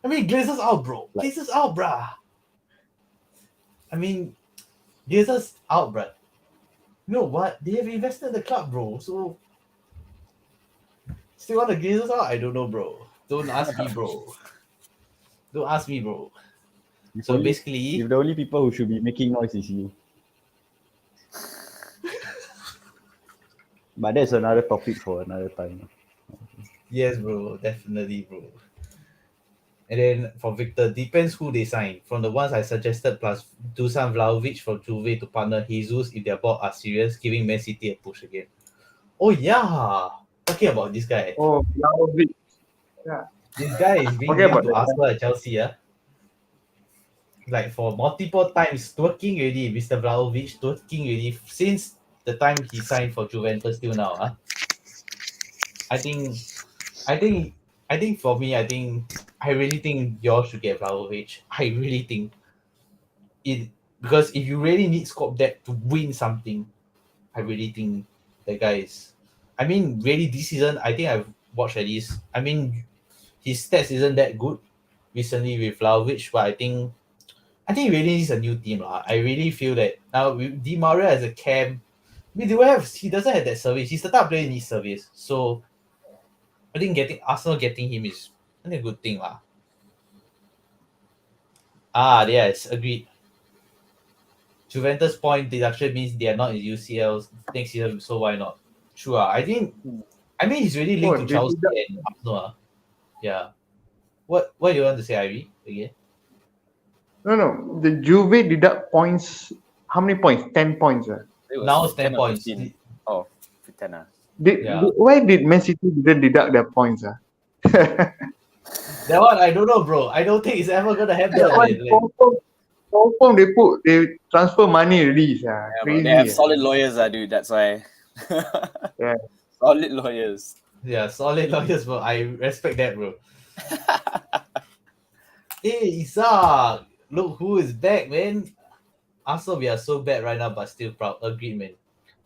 S1: I mean, Glazers out, bro.
S4: Like-
S1: Glazers out, bruh. I mean, Glazers out, bruh. You know what? They have invested in the club, bro. So still want the Glazers out? I don't know, bro. Don't ask me, bro. Don't ask me, bro.
S4: If
S1: So
S4: only,
S1: basically,
S4: if the only people who should be making noise is you. But that's another topic for another time.
S1: yes, bro, definitely, bro. And then for Victor, depends who they sign. From the ones I suggested, plus Dusan Vlahovic from Juve to partner Jesus if their board are serious, giving Man City a push again. Oh yeah, talking about this guy.
S3: Oh, Vlahovic. Yeah.
S1: This guy is being
S3: Forget
S1: linked
S3: about
S1: to
S3: that.
S1: Arsenal and Chelsea, yeah. Like for multiple times, twerking already, Mr. Vlahovic twerking already since the time he signed for Juventus till now. I think, I think, I think for me, I really think y'all should get Vlahovic. I really think it because if you really need scope depth to win something, I really think the guy is. I mean, really this season, I think I've watched at least. I mean, his stats isn't that good recently with Vlahovic, but I think he really needs a new team. I really feel that now with Di Maria as a cam, I mean, he doesn't have that service. He's the type of player who needs service. So I think getting Arsenal getting him is I think a good thing. Yes, agreed. Juventus point deduction means they are not in UCL next year, so why not? True. I mean he's really linked
S3: Oh,
S1: to
S3: they
S1: Chelsea
S3: deduct-
S1: and Arsenal. Yeah. What do you want to say, Ivy? Again?
S3: No. The Juve deduct points. How many points? 10 points.
S2: It was
S1: Now it's 10
S2: 10 or
S1: points.
S2: 15. Oh, 10.
S1: Yeah.
S3: Why did Man City didn't deduct their points?
S1: That one I don't know, bro. I don't think it's ever gonna happen.
S3: That one confirm they transfer money already.
S2: Yeah, bro,
S3: Crazy.
S2: they have solid lawyers, dude. That's why.
S3: Yeah.
S2: Solid lawyers.
S1: Yeah, solid lawyers, bro. I respect that, bro. Hey, Isaac! Look who is back, man. Arsenal, we are so bad right now, but still proud. Agreed, man.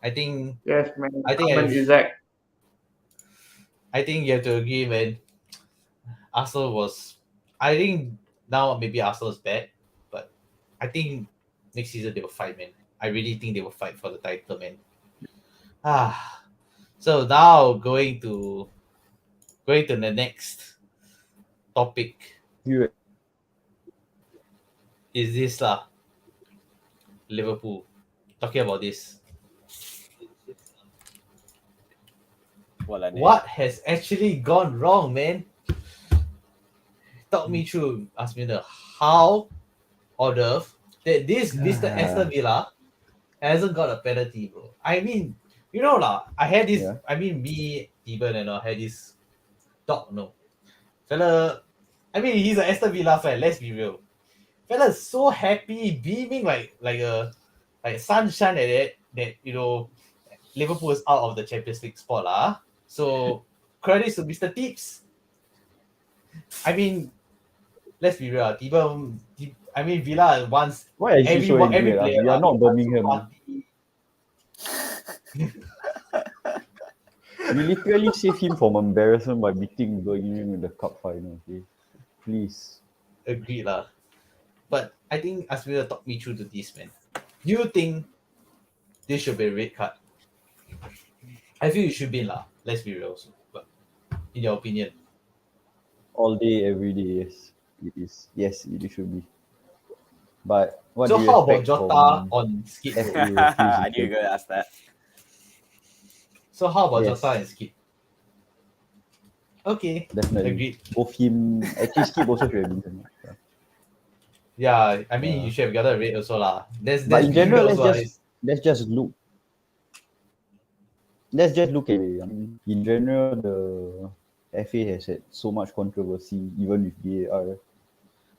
S1: I think
S3: Yes, man.
S1: I think
S3: Ahmed Isaac.
S1: I think you have to agree, man. Arsenal was. I think now maybe Arsenal is bad, but I think next season they will fight, man. I really think they will fight for the title, man. So now going to the next topic
S4: You
S1: is this Liverpool. Talking about this. What has actually gone wrong, man? Talk me through, ask me the how or the that this Mr. Aston Villa hasn't got a penalty, bro. I mean, I had this.
S4: Yeah.
S1: I mean, me, Eben, and I had this talk. No, fella. I mean, he's an Aston Villa fan. Let's be real. Fella's so happy, beaming like sunshine at that Liverpool is out of the Champions League spot. So credits to Mr. Tips. I mean, let's be real. Villa wants
S4: why is he so
S1: every
S4: angry?
S1: player.
S4: We are not Birmingham.
S1: party.
S4: We literally saved him from embarrassment by beating Birmingham in the cup final. Okay, please.
S1: Agreed lah. But I think Asmira talk me through to this, man. Do you think this should be a red card? I feel it should be lah. Let's be real also. But in your opinion.
S4: All day, every day, yes, it is. Yes, it should be. But what
S1: So
S4: do you
S1: how about
S4: expect
S1: Jota
S4: from
S1: on Skip?
S4: FA
S1: Bro?
S2: I knew you were going to ask that.
S1: So how about
S4: Yes.
S1: Jota and Skip? Okay.
S4: Definitely.
S1: Agreed.
S4: Both him, actually, Skip also should have been.
S1: Yeah, I mean you should have got a rate also lah.
S4: But in general,
S1: also,
S4: let's just look. Let's just look at it. I mean, in general, the FA has had so much controversy, even with VAR.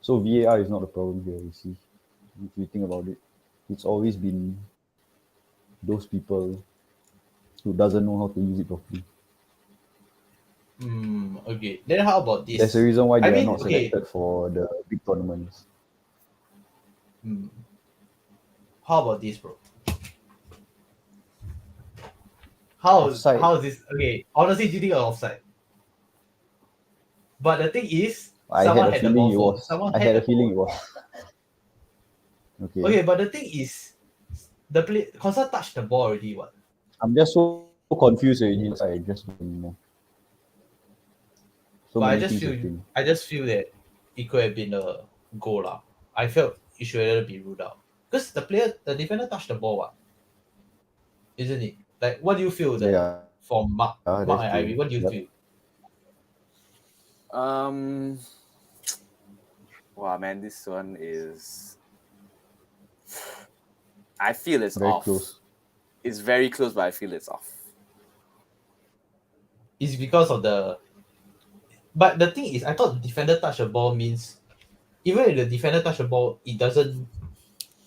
S4: So VAR is not the problem here. You see, if you think about it, it's always been those people who doesn't know how to use it properly.
S1: Okay. Then how about this?
S4: There's a reason why
S1: I
S4: they are
S1: mean,
S4: not
S1: okay.
S4: selected for the big tournaments.
S1: How about this, bro? How is
S4: Offside.
S1: this? Okay, honestly, cheating or offside? But the thing is,
S4: I had
S1: someone
S4: a
S1: had the
S4: feeling
S1: ball
S4: it
S1: for.
S4: was.
S1: Someone
S4: I
S1: had
S4: had
S1: the
S4: a feeling it
S1: ball.
S4: was. Okay.
S1: Okay, but the thing is, the play concert touched the ball already. What?
S4: I'm just so confused already. I just don't know. So
S1: But
S4: many things happening.
S1: I just feel that it could have been a goal lah. I felt it should have be ruled out because the defender touched the ball, what? Isn't it? Like, what do you feel that
S4: Yeah,
S1: for
S4: that's
S1: Mark and
S4: true.
S1: Ivy? What do you
S4: Yep.
S1: feel?
S2: Wow, man, this one is. I feel it's
S4: Very
S2: off.
S4: close.
S2: It's very close, but I feel it's off.
S1: It's because of the. But the thing is, I thought defender touch the ball means even if the defender touch the ball, it doesn't.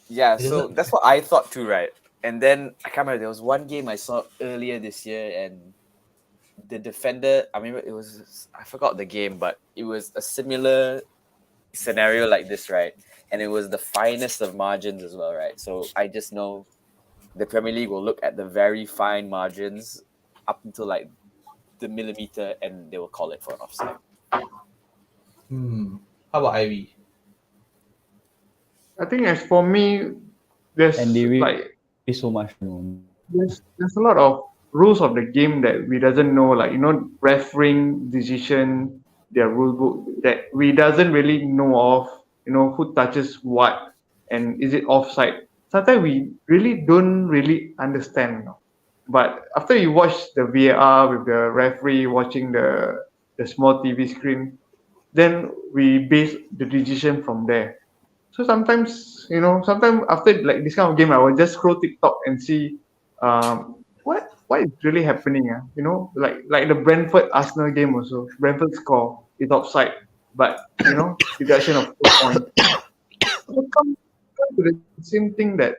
S2: Yeah,
S1: It
S2: so
S1: doesn't.
S2: that's what I thought too, right? And then I can't remember. There was one game I saw earlier this year, and the defender. I mean, it was I forgot the game, but it was a similar scenario like this, right? And it was the finest of margins as well, right? So I just know the Premier League will look at the very fine margins up until like the millimeter, and they will call it for an offside.
S1: How about Ivy?
S3: I think as for me, there's
S4: And they really
S3: like
S4: so much.
S3: there's a lot of rules of the game that we doesn't know, like refereeing decision, their rule book that we doesn't really know of, who touches what and is it offside. Sometimes we really don't really understand. But after you watch the VAR with the referee watching the small TV screen, then we base the decision from there. So sometimes after like this kind of game, I will just scroll TikTok and see what is really happening. Like the Brentford Arsenal game also. Brentford score is offside, but deduction of 2 points. So come to the same thing that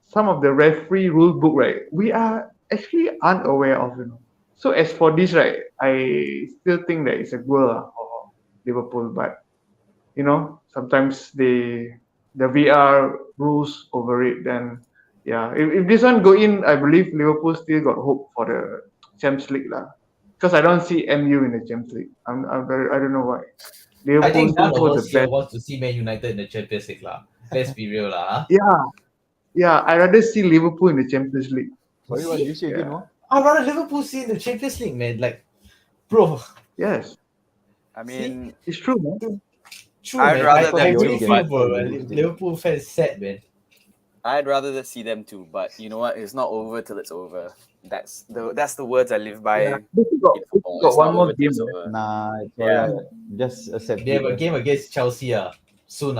S3: some of the referee rule book, right? We are actually unaware of. So as for this, right, I still think that it's a goal for Liverpool, but sometimes the VR rules over it. Then yeah, if this one go in, I believe Liverpool still got hope for the Champions League lah. Because I don't see MU in the Champions League. I don't know why.
S1: I
S3: Liverpool
S1: think none
S3: still
S1: of
S3: hold
S1: us
S3: the
S1: here
S3: best.
S1: wants to see Man United in the Champions League lah. Let's be real lah.
S3: Yeah. I rather see Liverpool in the Champions League.
S4: Sorry, what did you say again?
S3: Yeah.
S4: What?
S1: I'd rather Liverpool see in the Champions League, man. Like, bro.
S3: Yes,
S2: I mean,
S3: it's true, man.
S1: True,
S2: I'd
S1: man.
S2: rather
S1: I
S2: them
S1: really
S2: too,
S1: feel
S2: but
S1: bro. Liverpool fans sad, man.
S2: I'd rather see them too. But you know what? It's not over till it's over. That's the words I live by.
S3: Yeah. They still
S2: In football.
S3: got
S2: It's
S3: one
S2: not
S3: more
S2: over till
S3: game.
S2: it's
S3: Man.
S2: over.
S4: Nah, it's
S2: Yeah.
S4: alright. Just accept
S1: They have a
S4: it.
S1: game against Chelsea soon.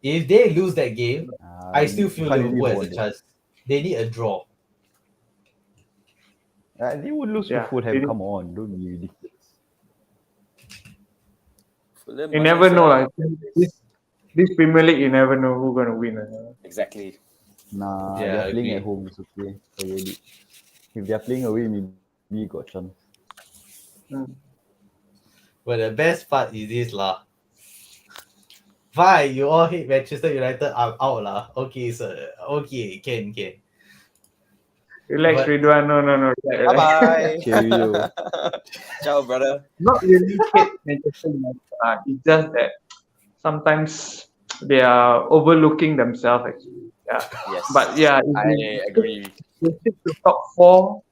S1: If they lose that game, I still feel
S4: can't really
S1: Liverpool has
S4: hold
S1: a
S4: it.
S1: chance. They need a draw.
S4: They would lose to
S3: Yeah,
S4: Fulham.
S3: they-
S4: Come on, don't be ridiculous.
S2: Fulham
S3: You
S2: might
S3: never
S2: as
S3: know,
S2: well.
S3: like this Premier League. You never know who's gonna win.
S2: Exactly.
S4: Nah,
S1: Yeah,
S4: they're
S1: I
S4: playing
S1: agree.
S4: at home. It's okay. Forget it. If they're playing away, maybe got chance.
S1: But the best part is this lah. Fine, you all hate Manchester United. I'm out lah. Okay, sir. Okay, can.
S3: Relax,
S1: But-
S3: Ridwan. No. Relax.
S2: Bye bye.
S4: Okay, yo.
S2: Ciao, brother.
S3: Not really hate Manchester United. It's just that sometimes they are overlooking themselves. Actually, yeah.
S2: Yes.
S3: But yeah, if
S2: I agree.
S3: they stick to top 4,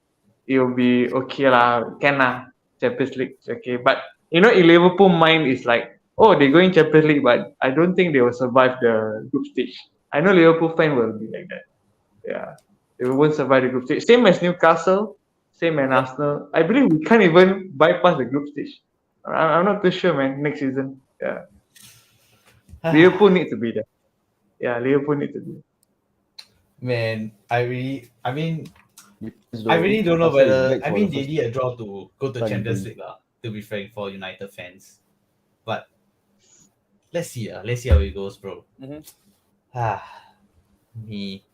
S3: it'll be okay lah. Can lah. Champions League, it's okay. But in Liverpool mind is like, oh, they're going Champions League, but I don't think they will survive the group stage. I know Liverpool fan will be like that. Yeah, they won't survive the group stage. Same as Newcastle, same as Arsenal. I believe we can't even bypass the group stage. I'm not too sure, man. Next season, yeah, Liverpool need to be there. Yeah, Liverpool need to be there.
S1: man, I really
S4: So,
S1: don't know
S4: Arsenal is
S1: whether.
S4: back
S1: I
S4: for
S1: mean,
S4: the
S1: they
S4: first
S1: need a draw to go to
S4: time
S1: Champions
S4: in-
S1: League lah. To be frank, for United fans, but let's see. Let's see how it goes, bro.
S2: Mhm.
S1: Me.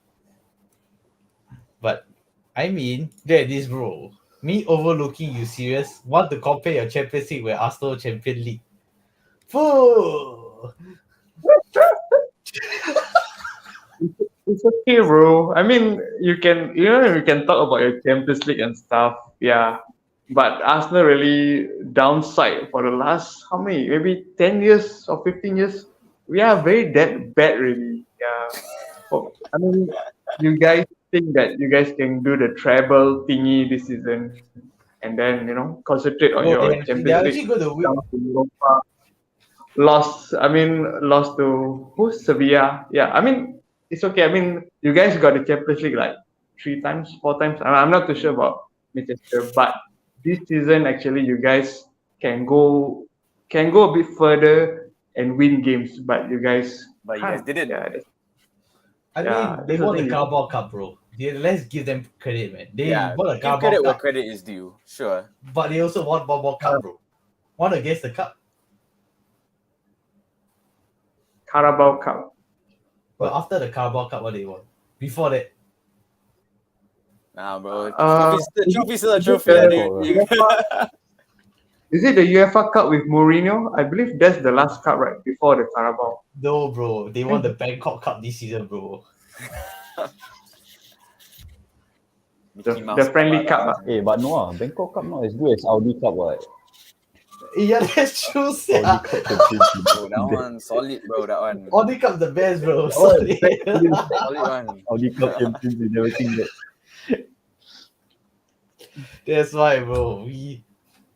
S1: But I mean, this bro. Me overlooking, you serious? Want to compare your Champions League with Arsenal Champions League? Fool!
S3: It's okay, bro. I mean, you can talk about your Champions League and stuff. Yeah, but Arsenal really downside for the last how many? Maybe 10 years or 15 years. We are very that bad, really. Yeah. Oh, I mean, you guys think that you guys can do the treble thingy this season, and then concentrate on
S1: Bro,
S3: your Champions
S1: they're
S3: League
S1: actually going to win.
S3: down to Europa. Lost to who's Sevilla. Yeah, I mean, it's okay. I mean, you guys got the Champions League like 3 times, 4 times. I'm not too sure about Manchester, but this season actually you guys can go can go a bit further and win games, but you guys
S2: But you guys
S3: can't.
S2: didn't.
S3: Yeah,
S1: I
S3: yeah.
S1: mean, they
S3: That's the
S1: won the
S3: thing.
S1: Carabao Cup, bro. Let's give them credit, man. They
S2: Yeah,
S1: won the
S2: give
S1: Carabao
S2: credit where
S1: Cup,
S2: credit is due. Sure.
S1: but they also won one more cup, bro. Won against the cup.
S3: Carabao Cup.
S1: But after the Carabao Cup, what they won? Before that,
S2: Nah, bro.
S3: Uh,
S2: Trophy's still a
S3: is it
S2: trophy,
S3: the
S2: dude.
S3: Is it the UEFA Cup with Mourinho? I believe that's the last cup right before the Carabao.
S1: no, bro. They won the Bangkok Cup this season, bro.
S2: Mickey Mouse
S3: The friendly
S2: Cup,
S3: cup.
S4: Eh, but no, Bangkok Cup not as good as Audi Cup, what?
S1: Yeah, that's true,
S4: Audi
S1: sia.
S4: Cup Championship.
S2: bro. That one solid, bro. That one.
S1: Audi Cup's the best, bro.
S3: Oh,
S1: Sorry.
S2: Solid one.
S4: Audi Cup Champions, you never think that.
S1: That's why, bro.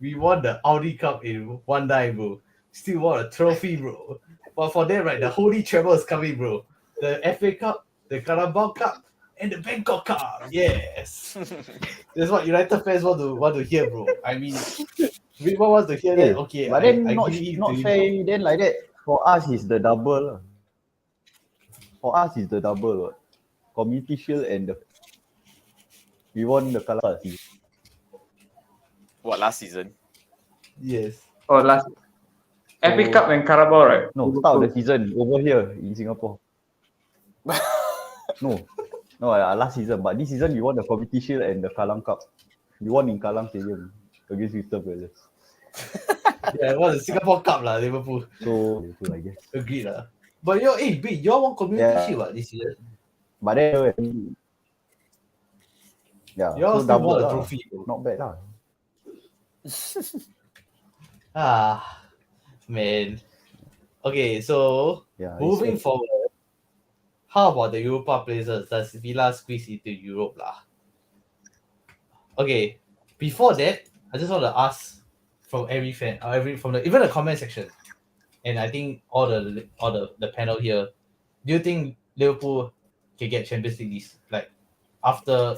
S1: We won the Audi Cup in one night, bro. Still won a trophy, bro. But for them, right, the Holy Treble is coming, bro. The FA Cup, the Carabao Cup, and the Bangkok Cup. Yes. That's what United fans want to hear, bro. I mean, everyone wants to hear that. Okay,
S4: but then
S1: I
S4: not
S1: give it
S4: not
S1: to
S4: fair.
S1: you.
S4: Then like that for us is the double. Lah. For us is the double. What? Community Shield and we won the Kalapa season.
S2: What, last season?
S1: Yes.
S3: Oh, last FA Cup and Carabao, right?
S4: No, start of the season over here in Singapore. No, last season. But this season we won the Community Shield and the Kallang Cup. We won in Kallang Stadium against Crystal Palace.
S1: Yeah, it was the Singapore Cup, lah, Liverpool.
S4: So I guess.
S1: Agreed, lah. But y'all won community
S4: Yeah.
S1: shield, what, this year?
S4: But then, yeah,
S1: Y'all
S4: so
S1: still
S4: double
S1: won a
S4: lah.
S1: trophy, bro.
S4: Not bad lah.
S1: Man. Okay, so
S4: Yeah,
S1: moving
S4: it's-
S1: forward, how about the Europa places? Does Villa squeeze into Europe, lah? Okay, before that, I just want to ask from every fan, even the comment section, and I think all the panel here, do you think Liverpool can get Champions League this? Like, do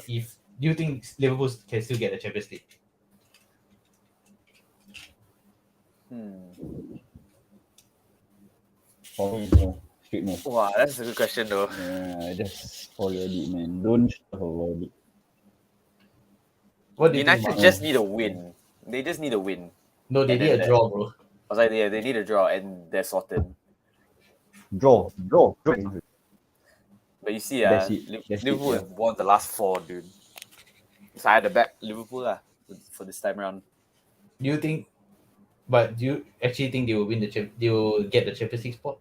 S1: you think Liverpool can still get the Champions League?
S4: For me, no. Straight no.
S2: Wow, that's a good question, though.
S4: Yeah, just forget it, man. Don't talk about it.
S1: What do you think?
S2: United
S1: Mark?
S2: just need a win. They just need a win.
S1: No, they
S2: and
S1: need
S2: then
S1: a draw, bro.
S2: I was like, yeah, they need a draw, and they're sorted.
S4: Draw.
S2: But you see,
S4: That's it. That's it,
S2: Liverpool
S4: yeah.
S2: have won the last 4, dude. So I had to back Liverpool for this time around.
S1: Do you actually think they will win they will get the Champions League spot?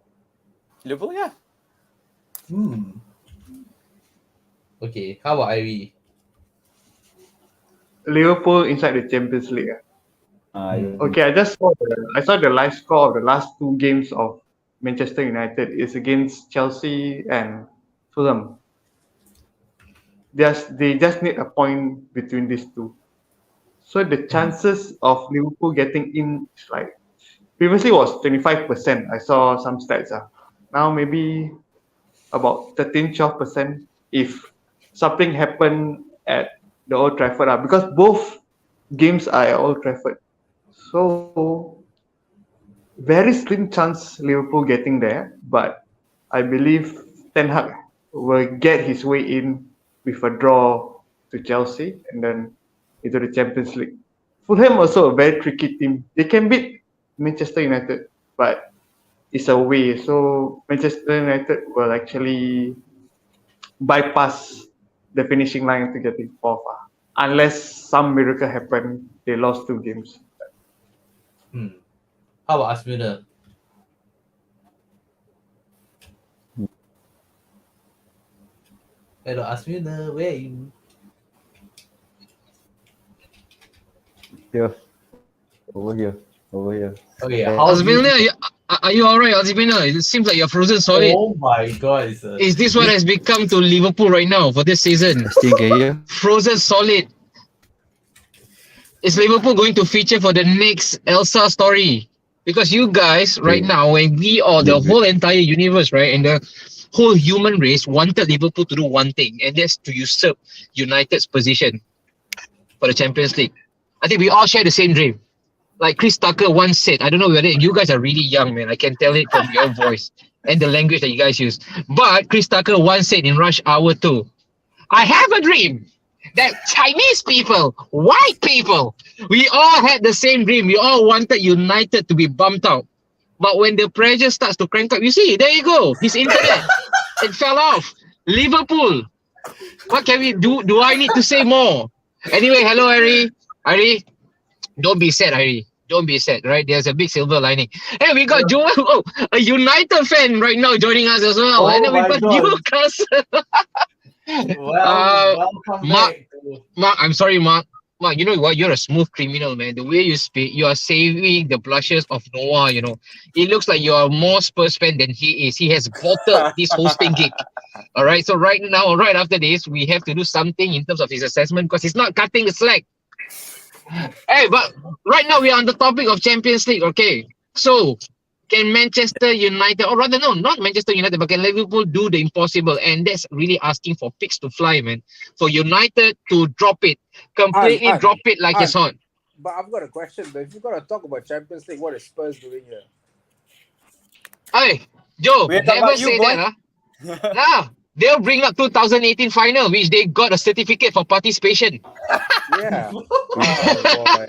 S2: Liverpool, yeah.
S1: Okay, how about Irie?
S3: Liverpool inside the Champions League. Okay, I saw the live score of the last 2 games of Manchester United is against Chelsea and Fulham. They just need a point between these two. So the chances of Liverpool getting in is like previously was 25%. I saw some stats. Now maybe about 13-12% if something happened at the Old Trafford. Because both games are at Old Trafford. So very slim chance Liverpool getting there, but I believe Ten Hag will get his way in with a draw to Chelsea and then into the Champions League. Fulham also a very tricky team. They can beat Manchester United, but it's away. So Manchester United will actually bypass the finishing line to getting fourth. unless some miracle happened, they lost 2 games.
S1: How about Asmina? Hello, Asmina, where are you?
S4: Here. Over here.
S1: Okay, how do
S5: Azmina, are you alright, Azmina? It seems like you're frozen solid.
S1: Oh my god,
S5: Is this what has become to Liverpool right now for this season?
S4: Still can hear?
S5: Frozen solid. Is Liverpool going to feature for the next Elsa story? Because you guys right now, and we all, the whole entire universe, right, and the whole human race wanted Liverpool to do one thing, and that's to usurp United's position for the Champions League. I think we all share the same dream. Like Chris Tucker once said, I don't know whether you guys are really young, man. I can tell it from your voice and the language that you guys use. But Chris Tucker once said in Rush Hour 2, I have a dream that Chinese people, white people, we all had the same dream. We all wanted United to be bumped out. But when the pressure starts to crank up, you see, there you go. His internet, it fell off. Liverpool. What can we do? Do I need to say more? Anyway, hello, Harry. Harry, don't be sad, Harry. Don't be sad, right? There's a big silver lining. Hey, we got Joel, a United fan right now joining us as well. And then we got Newcastle.
S1: welcome back.
S5: Mark, I'm sorry, Mark. Mark, you know what? You're a smooth criminal, man. The way you speak, you are saving the blushes of Noah, you know. It looks like you are more Spurs fan than he is. He has bottled this hosting gig. All right, so right now, right after this, we have to do something in terms of his assessment because he's not cutting the slack. Hey, but right now we are on the topic of Champions League, okay? So, can Manchester United, or rather, no, not Manchester United, but can Liverpool do the impossible? And that's really asking for pigs to fly, man. For United to drop it, completely drop it like it's hot.
S6: But I've got a question, though. If you're going to talk about Champions League, what is Spurs doing here?
S5: Hey, Joe,
S2: We're talking
S5: never
S2: about you,
S5: say
S2: boy.
S5: that, huh? Nah, they'll bring up 2018 final, which they got a certificate for participation.
S6: Yeah. Oh, boy.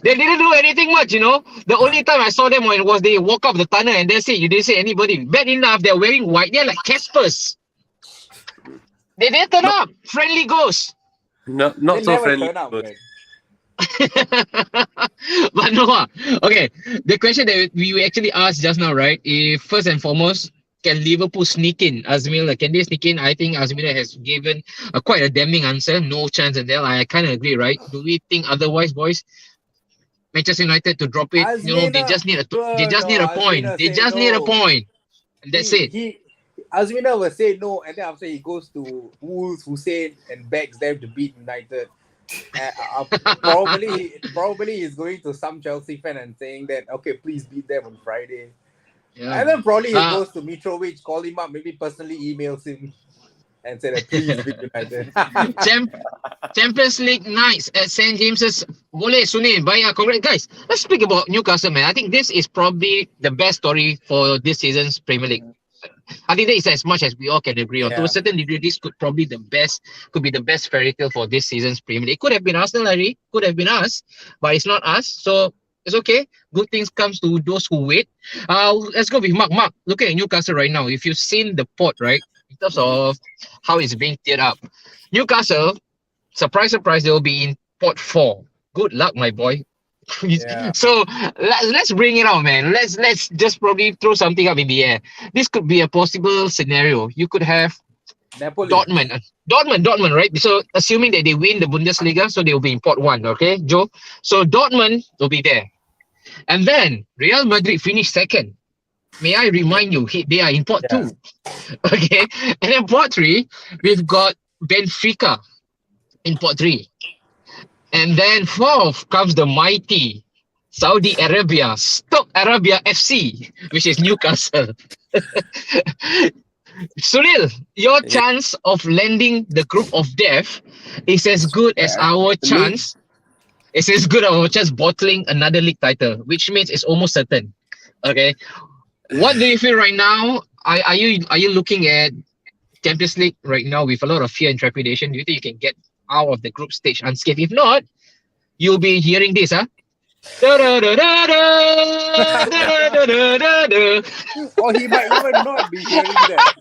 S5: They didn't do anything much, you know. The only time I saw them was they walk up the tunnel and that's it. You didn't see anybody. Bad enough, they're wearing white. They're like Caspers. They didn't turn up. Friendly ghosts.
S7: No,
S6: They
S7: not so
S6: never
S7: friendly.
S6: turn up,
S7: but-
S6: man.
S5: But no, okay. The question that we actually asked just now, right? If first and foremost, can Liverpool sneak in? Azmir, can they sneak in? I think Azmir has given quite a damning answer. No chance in there. I kind of agree, right? Do we think otherwise, boys? Manchester United to drop it. You know, they just need a point. They just need a point. And that's it.
S6: Azmina will say no, and then after he goes to Wolves, Hussein, and begs them to beat United. Probably he's going to some Chelsea fan and saying that, okay, please beat them on Friday.
S5: Yeah.
S6: And then probably he goes to Mitrovic, call him up, maybe personally emails him and say that please beat United.
S5: Champions League nights at St. James's. Boleh, Sunil, baik. Congrats, guys. Let's speak about Newcastle, man. I think this is probably the best story for this season's Premier League. I think that is as much as we all can agree on.
S6: Yeah.
S5: To a certain degree, this could be the best fairy tale for this season's Premier League. It could have been Arsenal, Larry. Could have been us, but it's not us. So it's okay. Good things comes to those who wait. Let's go with Mark. Mark, looking at Newcastle right now. If you've seen the pot, right, in terms of how it's being tiered up, Newcastle, surprise, surprise, they will be in pot 4. Good luck, my boy.
S6: Yeah.
S5: So let's bring it out, man. Let's just probably throw something up in the air. This could be a possible scenario. You could have
S6: Napoli.
S5: Dortmund, right? So assuming that they win the Bundesliga, so they will be in pot 1, okay, Joe? So Dortmund will be there. And then Real Madrid finished second. May I remind you, they are in pot 2. Okay. And then pot 3, we've got Benfica in pot 3. And then 4th comes the mighty Saudi Arabia, Stoke Arabia FC, which is Newcastle. Sunil, your chance of landing the group of death is as good as our chance. It's as good as our chance bottling another league title, which means it's almost certain. Okay. What do you feel right now? Are you looking at Champions League right now with a lot of fear and trepidation? Do you think you can get out of the group stage unscathed? If not, you'll be hearing this, huh?
S6: Or he might even not be hearing that.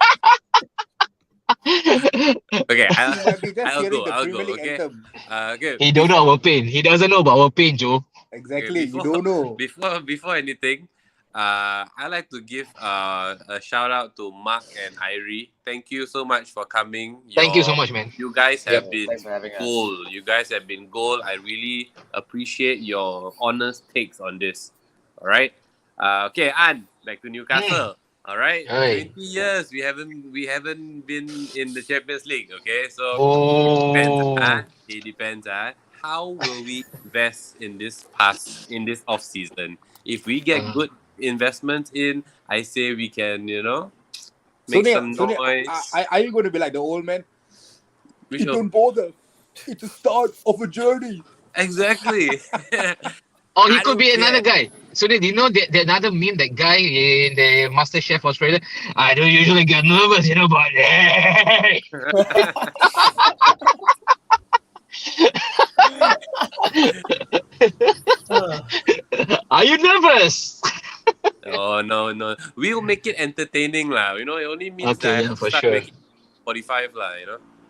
S2: Okay,
S6: He might be just
S2: I'll
S6: hearing
S2: go.
S6: the
S2: I'll
S6: Premier
S2: go.
S6: League
S2: Okay.
S6: anthem.
S2: Okay.
S5: He don't know our pain. He doesn't know about our pain, Joe.
S6: Exactly.
S2: Okay,
S6: You don't know.
S2: Before anything, I like to give a shout out to Mark and Irie. Thank you so much for coming.
S5: Thank you so much, man.
S2: You guys have
S5: Yep.
S2: been Thanks for having us.
S7: gold.
S2: You guys have been gold. I really appreciate your honest takes on this. All right. Okay, Anne, back to Newcastle. All right.
S5: Aye.
S2: 20 years we haven't been in the Champions League. Okay, so
S5: Oh.
S2: it depends. How will we invest in this off season? If we get good investments in, I say we can, make some noise.
S6: Are you going to be like the old man?
S2: We
S6: It
S2: shall-
S6: don't bother. It's the start of a journey.
S2: Exactly.
S5: Or he
S2: I
S5: could
S2: don't
S5: be another
S2: care.
S5: guy. So do you know that another meme, that guy in the MasterChef Australia? I don't usually get nervous, but hey. Are you nervous?
S2: Oh no. We'll make it entertaining lah. It only means
S5: Okay,
S2: that I
S5: yeah,
S2: have to
S5: for
S2: start
S5: sure.
S2: making 45 lah.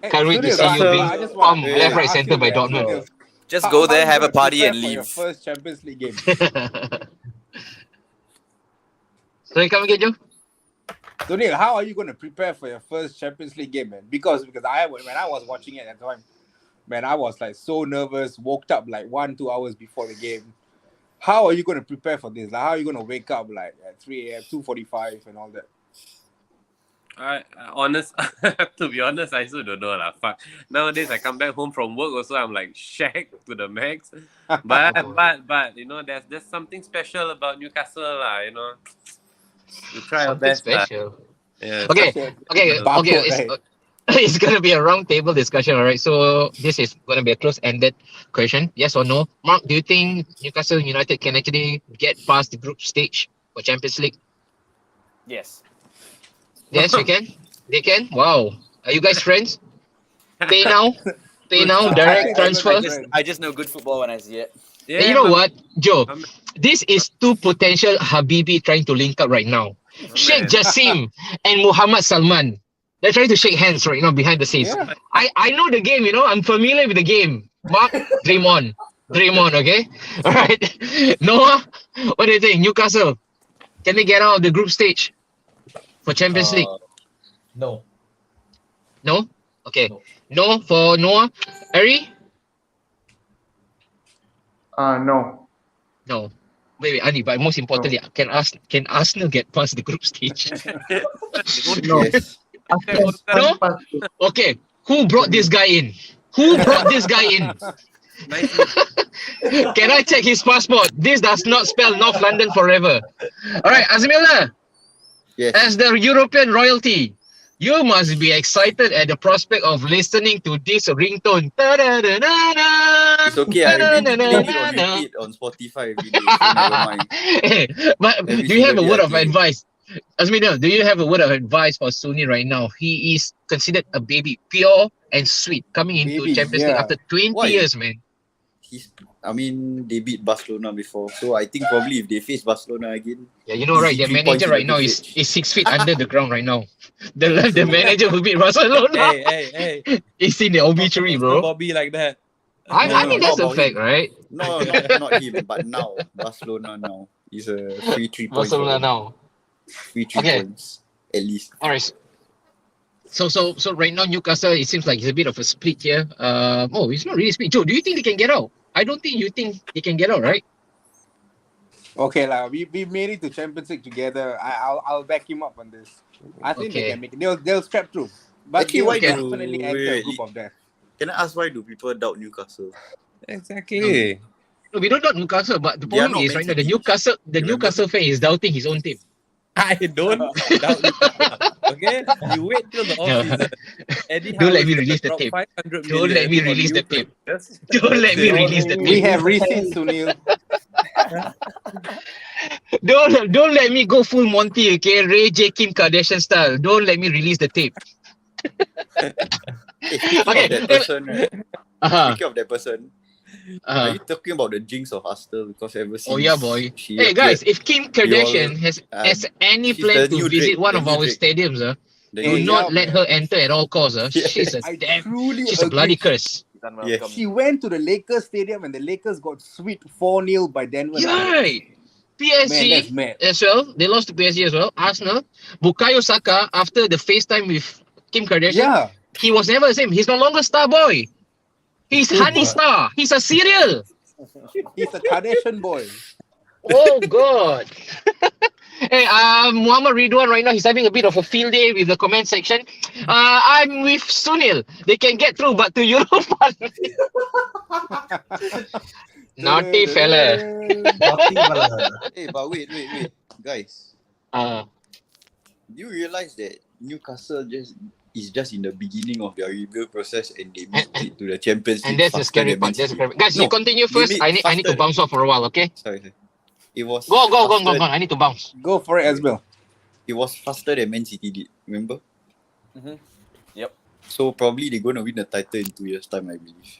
S5: Can't wait to
S6: Sunil,
S5: see you being
S6: I just want
S5: pumped left, right, centre by Dortmund.
S7: Just go there, have a party, and
S6: For your
S7: leave.
S6: first Champions League game.
S5: Sorry, come again, Joe?
S6: Sunil, how are you going to prepare for your first Champions League game, man? Because when I was watching it at the time, man, I was like so nervous. Woke up like 1-2 hours before the game. How are you going to prepare for this? Like, how are you going to wake up like at 3 a.m., 2:45, and all that?
S2: To be honest, I still don't know lah. Fuck. Nowadays, I come back home from work also, I'm like shacked to the max. But there's something special about Newcastle lah. We try our
S5: Something
S2: best lah.
S5: special.
S2: Yeah.
S5: Okay.
S6: Barcode,
S5: It's gonna be a round table discussion, all right? So this is gonna be a close-ended question, yes or no. Mark, do you think Newcastle United can actually get past the group stage for Champions League?
S2: Yes.
S5: Yes, we can. They can. Wow. Are you guys friends? Pay now, direct transfer.
S7: I just know good football when I see it.
S2: Yeah,
S5: And you know
S2: but-
S5: what, Joe?
S2: I'm-
S5: This is two potential Habibi trying to link up right now. Sheikh Jassim and Muhammad Salman. They're trying to shake hands right now behind the scenes.
S6: Yeah.
S5: I know the game, I'm familiar with the game. Mark, dream on, okay? All right. Noah, what do you think? Newcastle, can they get out of the group stage for Champions League?
S1: No.
S5: No? Okay.
S1: No.
S5: No for Noah. Ari?
S3: No.
S5: No. Wait, Ani, but most importantly, can Arsenal get past the group stage?
S3: No.
S7: Yes.
S5: No? Okay. Who brought this guy in?
S2: Nice.
S5: Can I check his passport? This does not spell North London forever. All right, Azmila,
S7: Yes.
S5: as the European royalty, you must be excited at the prospect of listening to this ringtone.
S7: It's okay. I've been playing it on repeat on Spotify every day, so never mind.
S5: But
S7: Every
S5: do you have a
S7: single
S5: word
S7: day I
S5: of
S7: play.
S5: advice? Azmina, do you have a word of advice for Sunni right now? He is considered a baby, pure and sweet, coming into
S6: Baby,
S5: Champions League
S6: yeah.
S5: after 20
S7: Why?
S5: years, man.
S7: They beat Barcelona before, so I think probably if they face Barcelona again,
S5: Yeah, you know, right?
S7: Easy
S5: Their
S7: 3
S5: manager
S7: points in
S5: right
S7: the
S5: now
S7: group
S5: is
S7: stage.
S5: 6 feet under the ground right now. The manager who beat Barcelona
S7: hey,
S5: is in the obituary, bro.
S7: Bobby like that.
S5: I
S7: No,
S5: think
S7: no,
S5: that's a
S7: not about
S5: fact,
S7: him.
S5: right?
S7: No, not him, but now Barcelona now is a free 3 points. for
S5: Barcelona
S7: them.
S5: now.
S7: Free 3
S5: Okay.
S7: points at least.
S5: All right. So right now Newcastle, it seems like it's a bit of a split here. It's not really split. Joe, do you think they can get out? I don't think you think they can get out, right?
S6: Okay, we made it to Champions League together. I'll back him up on this. I think
S5: Okay.
S6: they can make it. They'll scrap through. But
S7: Actually,
S6: they'll
S7: why do-
S6: definitely enter a
S7: wait,
S6: group of death.
S7: Can I ask why do people doubt Newcastle?
S2: Exactly.
S5: No, we don't doubt Newcastle, but the
S7: They are
S5: problem
S7: not
S5: is right now
S7: Man
S5: the
S7: City.
S5: Newcastle fan is doubting his own team.
S8: I don't doubt you. Okay, you wait till the off season. Eddie
S5: Don't let
S8: Howe
S5: me
S8: is
S5: release the
S8: gonna
S5: tape.
S8: drop 500
S5: Don't let
S8: million
S5: me
S8: on
S5: release the
S8: you.
S5: tape.
S8: Yes.
S5: Don't let me
S8: They
S5: release the
S6: We
S5: tape.
S6: have receipts, Sunil.
S5: Don't let me go full Monty, okay? Ray J Kim Kardashian style. Don't let me release the tape.
S7: Speaking
S5: Okay.
S7: of that person, right?
S5: Uh-huh.
S7: Speaking of that person, are you talking about the jinx of Arsenal? Because ever since
S5: Oh yeah, boy.
S7: she
S5: Hey
S7: appeared,
S5: guys, if Kim Kardashian
S7: all-
S5: has any
S7: she's
S5: plan
S7: the
S5: to
S7: new
S5: visit
S7: Drake,
S5: one
S7: the
S5: of
S7: new
S5: our
S7: Drake.
S5: stadiums, Do not let her enter at all costs. She's
S6: I truly
S5: she's a bloody
S6: agree.
S5: curse.
S2: He's unwelcome.
S6: She went to the Lakers stadium and the Lakers got swept 4-0 by Denver
S5: You're
S6: Nuggets.
S5: right.
S6: Man, that's
S5: PSG
S6: mad.
S5: as well. They lost to PSG as well. Arsenal. Bukayo Saka, after the FaceTime with Kim Kardashian,
S6: Yeah.
S5: he was never the same. He's no longer star boy. He's honey star. He's a cereal.
S6: He's a Kardashian boy.
S5: Oh God. Hey, Muhammad Ridwan right now, he's having a bit of a field day with the comment section. I'm with Sunil. They can get through, but to Europa. Naughty fella.
S1: Naughty fella.
S7: Hey, but wait, guys.
S5: Uh,
S7: Do you realize that Newcastle is just in the beginning of their rebuild process and they made it to the Champions League?
S5: and that's the
S7: faster
S5: scary
S7: than
S5: part.
S7: Man
S5: That's the
S7: City?
S5: scary part. Guys,
S7: No,
S5: you continue
S7: they
S5: first.
S7: made
S5: I need
S7: faster
S5: to
S7: than-
S5: bounce off for a while, okay?
S7: Sorry. It was
S5: Go.
S7: faster-
S5: I need to bounce.
S6: Go for it, Asbel.
S7: It was faster than Man City did, remember?
S2: Mhm. Yep.
S7: So probably they're going to win the title in 2 years' time, I believe.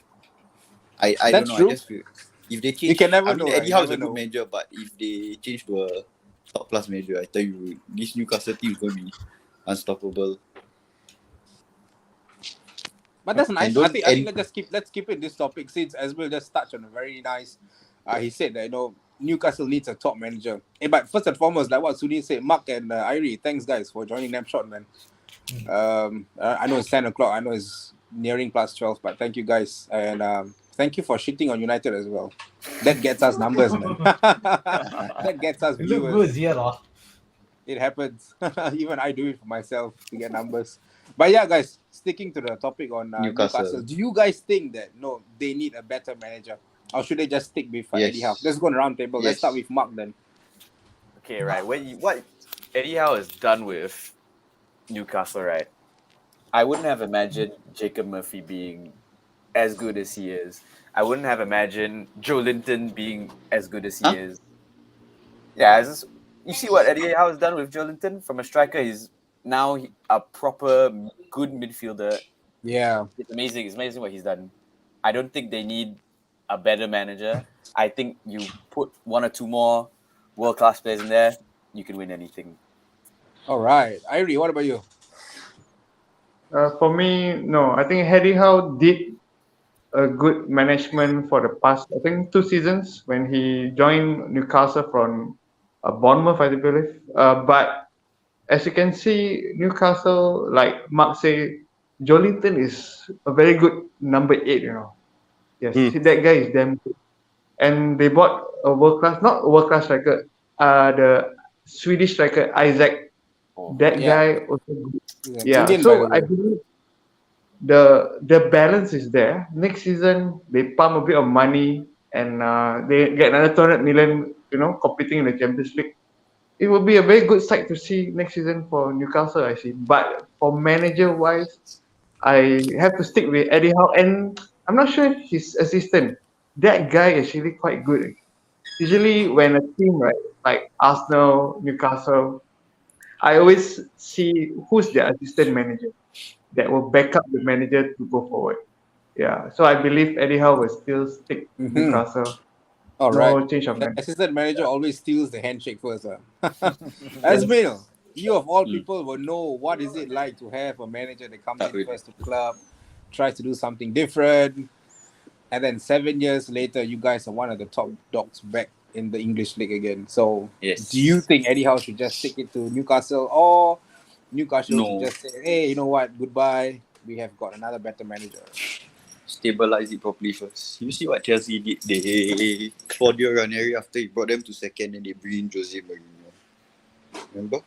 S7: I don't
S6: That's
S7: know.
S6: true.
S7: I just feel if they change,
S6: You can never
S7: I mean,
S6: know,
S7: Eddie
S6: right?
S7: Howe is
S6: You
S7: a
S6: never
S7: good
S6: know.
S7: manager, but if they change to a top class manager, I tell you, this Newcastle team is going to be unstoppable.
S6: But that's
S7: And
S6: nice.
S7: don't-
S6: I think
S7: and-
S6: let's keep it this topic since Asbel just touched on a very nice. He said that Newcastle needs a top manager. But first and foremost, like what Sunil said, Mark and Irie, thanks guys for joining Napshot, man. I know it's 10 o'clock. I know it's nearing +12, but thank you guys and thank you for shitting on United as well. That gets us numbers, man. That gets us
S1: It look
S6: viewers.
S1: good here, lah.
S6: It happens. Even I do it for myself to get numbers. But yeah, guys, sticking to the topic on Newcastle. Do you guys think that they need a better manager, or should they just stick with Eddie Howe? Let's go on the round table. Let's
S7: Yes.
S6: start with Mark then.
S2: Okay, right. What Eddie Howe has done with Newcastle, right? I wouldn't have imagined Jacob Murphy being as good as he is. I wouldn't have imagined Joe Linton being as good as he is. Yeah, you see what Eddie Howe has done with Joe Linton? From a striker, he's now a proper good midfielder.
S6: Yeah.
S2: It's amazing. It's amazing what he's done. I don't think they need a better manager. I think you put one or two more world-class players in there, you can win anything.
S6: All right. Irie, what about you?
S3: For me, no. I think Eddie Howe did a good management for the past, I think, 2 seasons when he joined Newcastle from Bournemouth, I believe. But as you can see, Newcastle, like Mark say, Jolinton is a very good number 8. Yes, that guy is damn good. And they bought a not a world class striker, the Swedish striker Isaac. That guy also good. Yeah,
S6: Indian, by
S3: so
S6: the
S3: I
S6: way.
S3: believe the balance is there. Next season they pump a bit of money and they get another 200 million, competing in the Champions League. It will be a very good sight to see next season for Newcastle, I see. But for manager wise, I have to stick with Eddie Howe, and I'm not sure if his assistant. That guy is really quite good. Usually, when a team, right, like Arsenal, Newcastle, I always see who's their assistant manager that will back up the manager to go forward. Yeah, so I believe Eddie Howe will still stick with Newcastle.
S6: All
S3: No
S6: right.
S3: change of
S6: The
S3: manager.
S6: assistant manager always steals the handshake first. Asbel, you of all people will know what is it like to have a manager that comes in first to the club, tries to do something different, and then 7 years later, you guys are one of the top dogs back in the English league again. So, do you think Eddie Howe should just stick it to Newcastle, or Newcastle should just say, hey, you know what, goodbye, we have got another better manager?
S7: Stabilize it properly first. You see what Chelsea did? They Claudio Ranieri after he brought them to second and they bring in Jose Mourinho. Remember?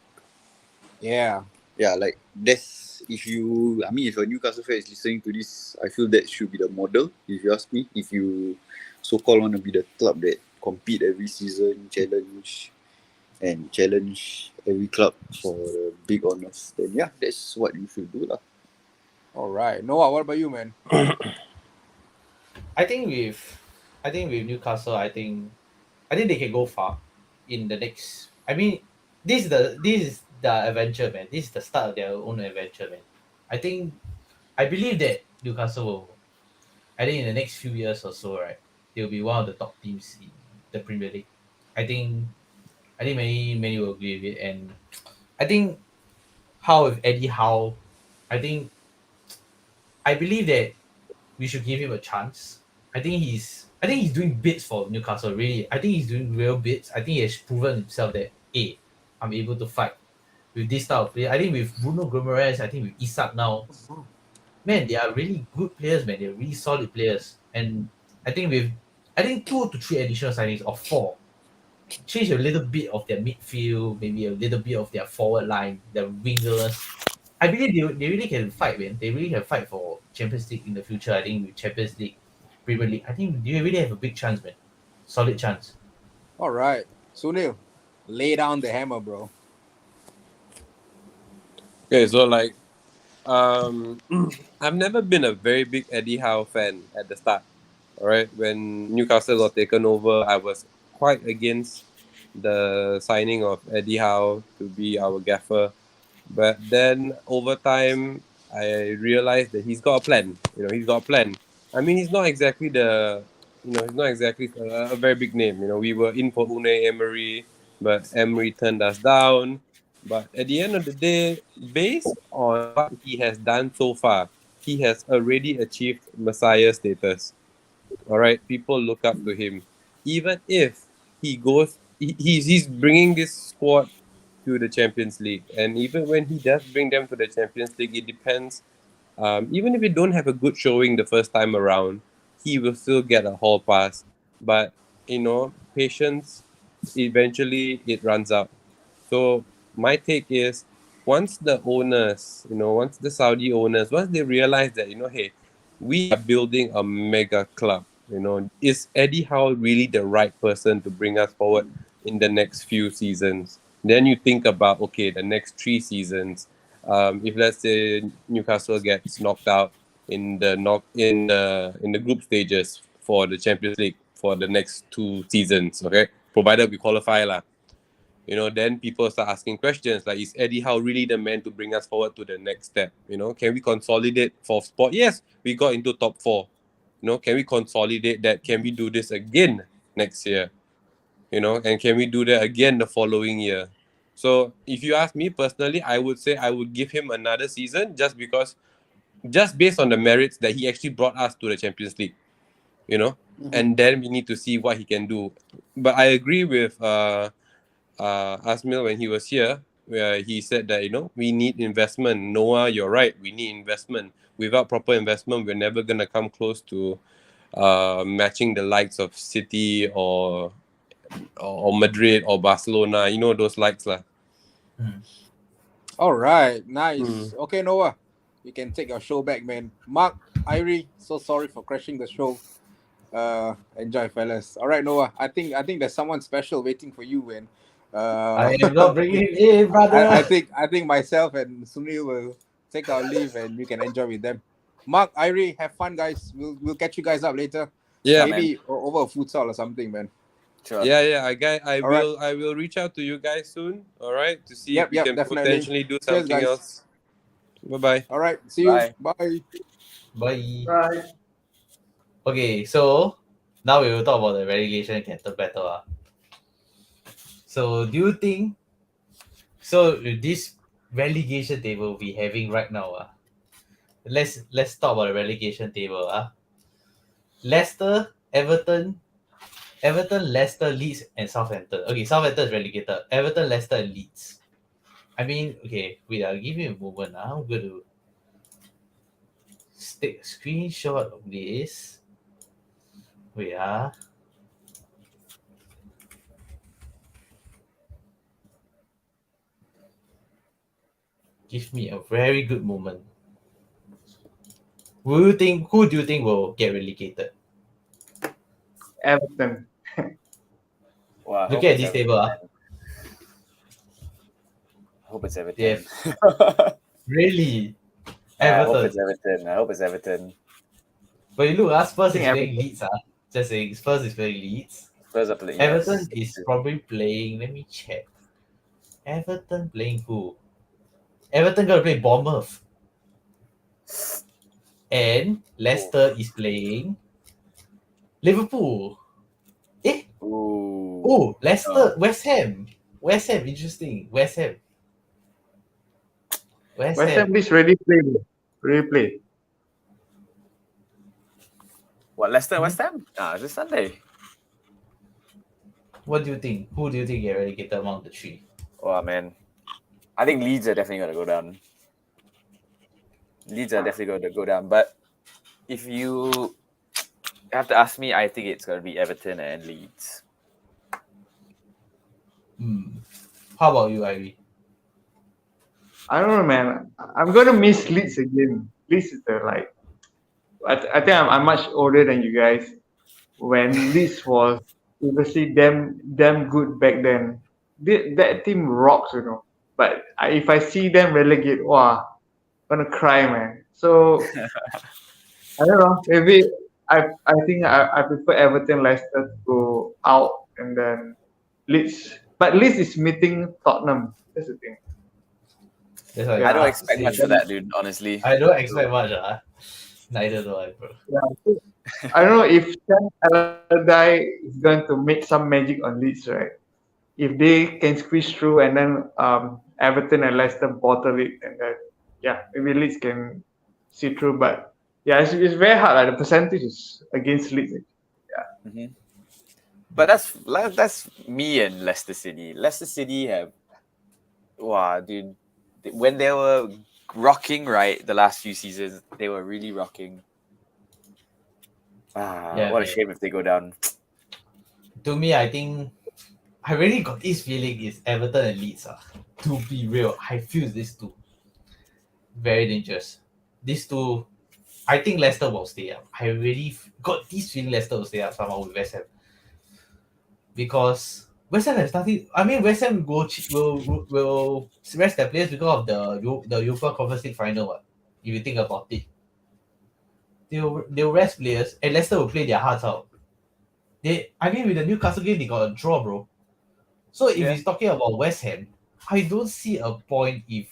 S6: Yeah.
S7: Yeah, like that's if a Newcastle fan is listening to this, I feel that should be the model, if you ask me. If you so-called want to be the club that compete every season, challenge every club for the big honors, then yeah, that's what you should do lah.
S6: All right. Noah, what about you, man?
S1: I think with Newcastle, I think they can go far in the next. I mean, this is the adventure, man. This is the start of their own adventure, man. I believe that Newcastle will. I think in the next few years or so, right, they'll be one of the top teams in the Premier League. I think many will agree with it, and I think how with Eddie Howe, I believe that we should give him a chance. I think he's doing bits for Newcastle, really. I think he's doing real bits. I think he has proven himself that, hey, I'm able to fight with this style of player. I think with Bruno Guimaraes, I think with Isak now, man, they are really good players, man. They're really solid players. And I think with 2 to 3 additional signings or 4, change a little bit of their midfield, maybe a little bit of their forward line, their wingers. I believe they really can fight, man. They really can fight for Champions League in the future. I think with Champions League, Premier League, I think they really have a big chance, man. Solid chance.
S6: All right, Sunil, lay down the hammer, bro.
S8: Okay, so like, I've never been a very big Eddie Howe fan at the start. All right, when Newcastle got taken over, I was quite against the signing of Eddie Howe to be our gaffer. But then over time, I realized that he's got a plan. He's got a plan. I mean, he's not exactly a very big name. We were in for Unai Emery, but Emery turned us down. But at the end of the day, based on what he has done so far, he has already achieved Messiah status. All right, people look up to him. Even if he's bringing this squad to the Champions League, and even when he does bring them to the Champions League, it depends. Even if you don't have a good showing the first time around, he will still get a hall pass. But patience, eventually it runs out. So my take is, once the owners, once the Saudi owners, once they realize that, hey, we are building a mega club, is Eddie Howe really the right person to bring us forward in the next few seasons? Then you think about, okay, the next 3 seasons. If let's say Newcastle gets knocked out in the group stages for the Champions League for the next 2 seasons, okay, provided we qualify lah. Then people start asking questions like, is Eddie Howe really the man to bring us forward to the next step? Can we consolidate 4th spot? Yes, we got into top 4. Can we consolidate that? Can we do this again next year? And can we do that again the following year? So if you ask me personally, I would say I would give him another season just based on the merits that he actually brought us to the Champions League. And then we need to see what he can do. But I agree with Asmil when he was here, where he said that we need investment. Noah, you're right, we need investment. Without proper investment, we're never gonna come close to matching the likes of City or Madrid or Barcelona, those likes lah.
S6: All right, nice. Okay, Noah, you can take your show back, man. Mark, Irie, so sorry for crashing the show. Enjoy, fellas. All right, Noah, I think there's someone special waiting for you, man.
S1: I am not bringing him in, brother.
S6: I think myself and Sunil will take our leave and we can enjoy with them. Mark, Irie, have fun, guys. We'll catch you guys up later.
S2: Yeah,
S6: maybe over a futsal or something, man.
S2: Sure.
S8: Yeah. I will reach out to you guys soon. All right, to see if we can
S6: definitely.
S8: potentially do
S6: Cheers,
S8: something
S6: guys.
S8: else. Bye.
S6: All right, see you.
S2: Bye.
S6: Bye.
S3: Right.
S1: Okay, so now we will talk about the relegation battle. So do you think, with this relegation table we having right now, let's talk about the relegation table. Leicester, Everton, Leicester, Leeds, and Southampton. Okay, Southampton is relegated. Everton, Leicester, and Leeds. I mean, okay, wait, I'll give you a moment. I'm going to take a screenshot of this. Wait, Give me a very good moment. Who do you think will get relegated?
S3: Everton.
S2: Wow,
S1: Look at this table.
S2: I hope it's Everton.
S1: Yeah. Really?
S2: I hope it's Everton.
S1: But you look, Spurs is playing Leeds. Just saying, Spurs is playing Leeds.
S2: Spurs are playing.
S1: Everton is probably playing. Let me check. Everton playing who? Everton gonna play Bournemouth. And Leicester is playing Liverpool. Leicester, West Ham. Interesting. West Ham.
S3: West Ham please ready play, bro. Ready play.
S2: What, Leicester and West Ham? This Sunday.
S1: What do you think? Who do you think get relegated among the three?
S2: Oh man, I think Leeds are definitely going to go down. Leeds are definitely going to go down. But if you have to ask me, I think it's going to be Everton and Leeds.
S1: How about you, Ivy?
S3: I don't know, man. I'm gonna miss Leeds again. Leeds is the like. I think I'm much older than you guys. When Leeds was obviously damn good back then. That team rocks, you know. But if I see them relegate, wow, I'm gonna cry, man. So I don't know. Maybe I think I prefer Everton Leicester to go out and then Leeds. But Leeds is meeting Tottenham. That's the thing.
S1: That's what
S3: Yeah.
S2: I don't expect
S1: see,
S2: much for that, dude, honestly.
S1: I don't expect much. Neither do I, bro.
S3: Yeah. I don't know if Sam Allardyce is going to make some magic on Leeds, right? If they can squeeze through and then Everton and Leicester bottle it, and then yeah, maybe Leeds can see through. But yeah, it's very hard. Like, the percentage is against Leeds.
S2: Mm-hmm. But that's me and Leicester City. Leicester City have, wow, dude, when they were rocking, right, the last few seasons, they were really rocking. What a shame if they go down.
S1: To me, I think I really got this feeling is Everton and Leeds. To be real, I feel these two very dangerous. These two, I think Leicester will stay up. I really got this feeling Leicester will stay up somehow with West Ham. Because West Ham has nothing. I mean, West Ham will rest their players because of the UEFA Conference League final. If you think about it, they'll rest players, and Leicester will play their hearts out. I mean, with the Newcastle game, they got a draw, bro. So if he's talking about West Ham, I don't see a point if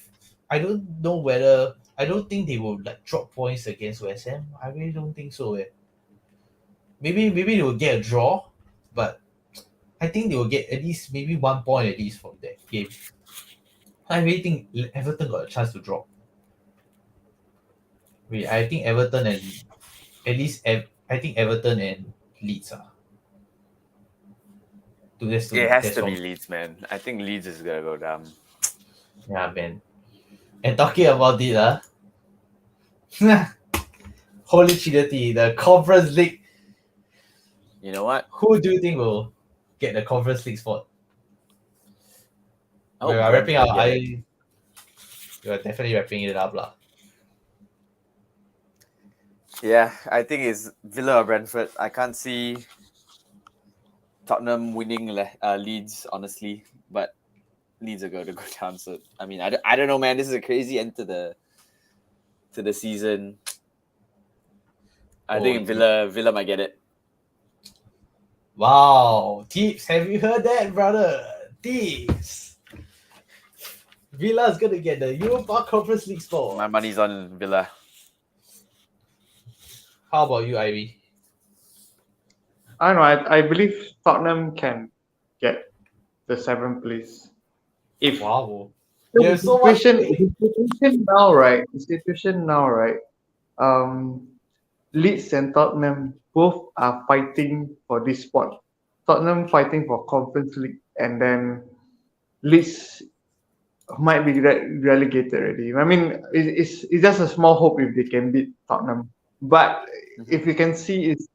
S1: I don't know whether I don't think they will like drop points against West Ham. I really don't think so. Maybe they will get a draw, but I think they will get at least maybe 1 point at least from that game. I really think Everton got a chance to drop. Wait, I think Everton and at least I think Everton and Leeds are.
S2: It has to be Leeds, man. I think Leeds is gonna go down.
S1: Yeah, man. And talking about it, Holy Trinity, the Conference League.
S2: You know what?
S1: Who do you think will get the Conference League spot?
S2: Oh,
S1: we are wrapping up.
S2: Brentford,
S1: We are definitely wrapping it up, lah.
S2: Yeah, I think it's Villa or Brentford. I can't see Tottenham winning Leeds, honestly, but Leeds are going to go down. So I mean, I don't know, man. This is a crazy end to the season. I think Villa might get it.
S1: Wow, Tips, have you heard that, brother? Tips. Villa's gonna get the Europa Conference League spot.
S2: My money's on Villa.
S1: How about you, Ivy?
S3: I don't know. I believe Tottenham can get the 7th place. If
S1: Wow.
S3: the
S1: There's so much.
S3: situation now, right? Leeds and Tottenham both are fighting for this spot. Tottenham fighting for Conference League, and then Leeds might be relegated already. I mean, it's just a small hope if they can beat Tottenham. But if you can see, it's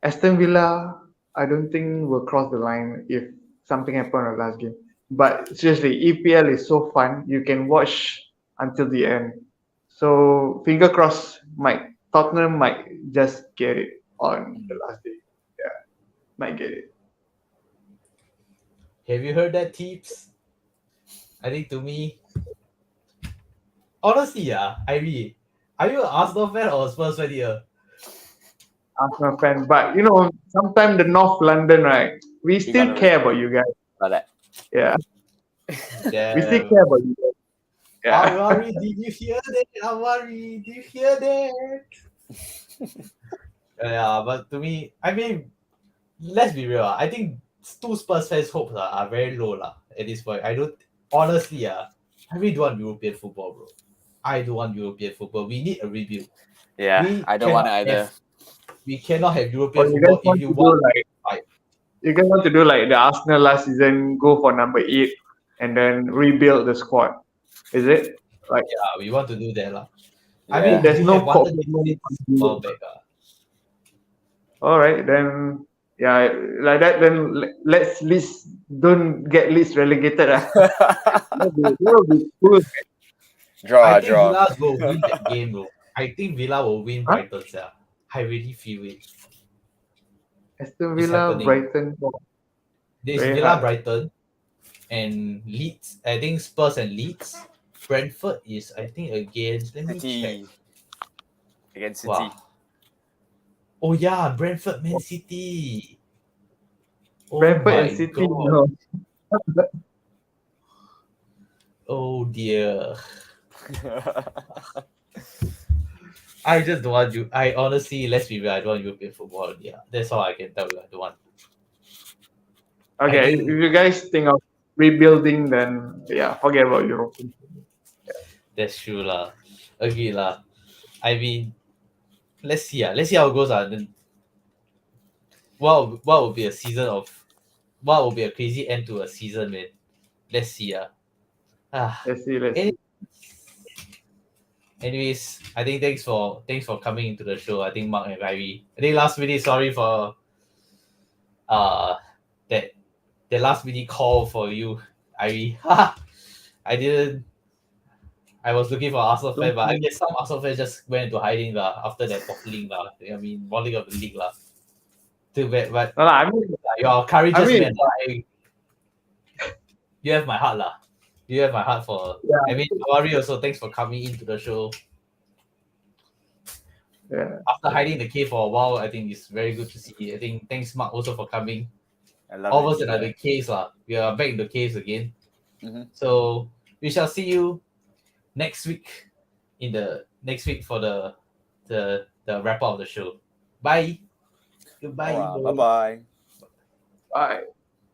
S3: Aston Villa. I don't think will cross the line if something happened in the last game. But seriously, EPL is so fun. You can watch until the end. So finger crossed, Tottenham might just get it on the last day. Yeah, might get it.
S1: Have you heard that, Tips? I think to me, honestly, Ivy, are you an Arsenal fan or a Spurs fan here?
S3: Arsenal fan, but sometimes the North London, right? We still care about you guys.
S2: About that.
S3: Yeah,
S1: Damn.
S3: we still care about you guys. Yeah.
S1: Amari, did you hear that? Amari, did you hear that? Yeah, but to me, I mean, let's be real. I think two Spurs fans' hopes are very low at this point. I don't, honestly, I really don't want European football, bro. I don't want European football. We need a rebuild.
S2: Yeah,
S1: We
S2: I don't want it
S1: cannot
S2: either.
S1: have- We cannot have
S3: Or
S1: European
S3: you guys
S1: football if
S3: want
S1: you
S3: to do
S1: want.
S3: like you guys want to do like the Arsenal last season, go for number 8 and then rebuild the squad. Is it? Like
S1: We want to do that lah. I
S2: Yeah.
S1: mean,
S3: there's
S1: we
S3: no
S1: have wanted
S3: commitment
S1: this
S3: on
S1: while
S3: Europe.
S1: back.
S3: All right, then yeah, like that. Then let's Leeds don't get Leeds relegated. That will be cool.
S1: I
S2: Draw,
S1: think
S2: draw.
S1: Villa will win that game, bro. I think Villa will win
S3: Huh?
S1: Brighton, yeah. I really feel it.
S3: Aston
S1: It's
S3: Villa,
S1: happening.
S3: Brighton.
S1: There's
S3: Very
S1: Villa,
S3: hard.
S1: Brighton, and Leeds. I think Spurs and Leeds. Brentford is, I think, against. Let me check.
S2: City. Against City.
S1: Wow. Oh yeah, Brentford, Man City. Oh
S3: Brentford
S1: my
S3: and City.
S1: god.
S3: No.
S1: Oh dear. I just don't want you. I honestly, let's be real, I don't want European football. Yeah, that's all I can tell you. I don't want.
S3: Okay,
S1: think-
S3: if you guys think of rebuilding, then yeah, forget about Europe.
S1: That's true lah. Agree lah. I mean, let's see. Let's see how it goes. Then what will be a season of what will be a crazy end to a season, man. Let's see.
S3: Let's see. Let's
S1: Any-
S3: see.
S1: Anyways, I think thanks for coming into the show. I think Mark and Ivy. I think last minute sorry for that last minute call for you, Ivy. I didn't. I was looking for Arsenal fan, but I guess some Arsenal fans just went into hiding after that bottling I mean, bottling of the league Too bad, but
S3: No, I mean,
S1: you're courageous
S3: I mean-
S1: man. You have my heart You have my heart for.
S3: Yeah.
S1: I mean, Awari also. Thanks for coming into the show.
S3: yeah.
S1: After hiding in the cave for a while, I think it's very good to see. I think thanks Mark also for coming.
S2: I love
S1: All of us
S2: it.
S1: in the caves We are back in the caves again.
S2: Mhm.
S1: So we shall see you next week for the wrap up of the show. Bye. Goodbye.
S2: Bye bye.
S3: Bye.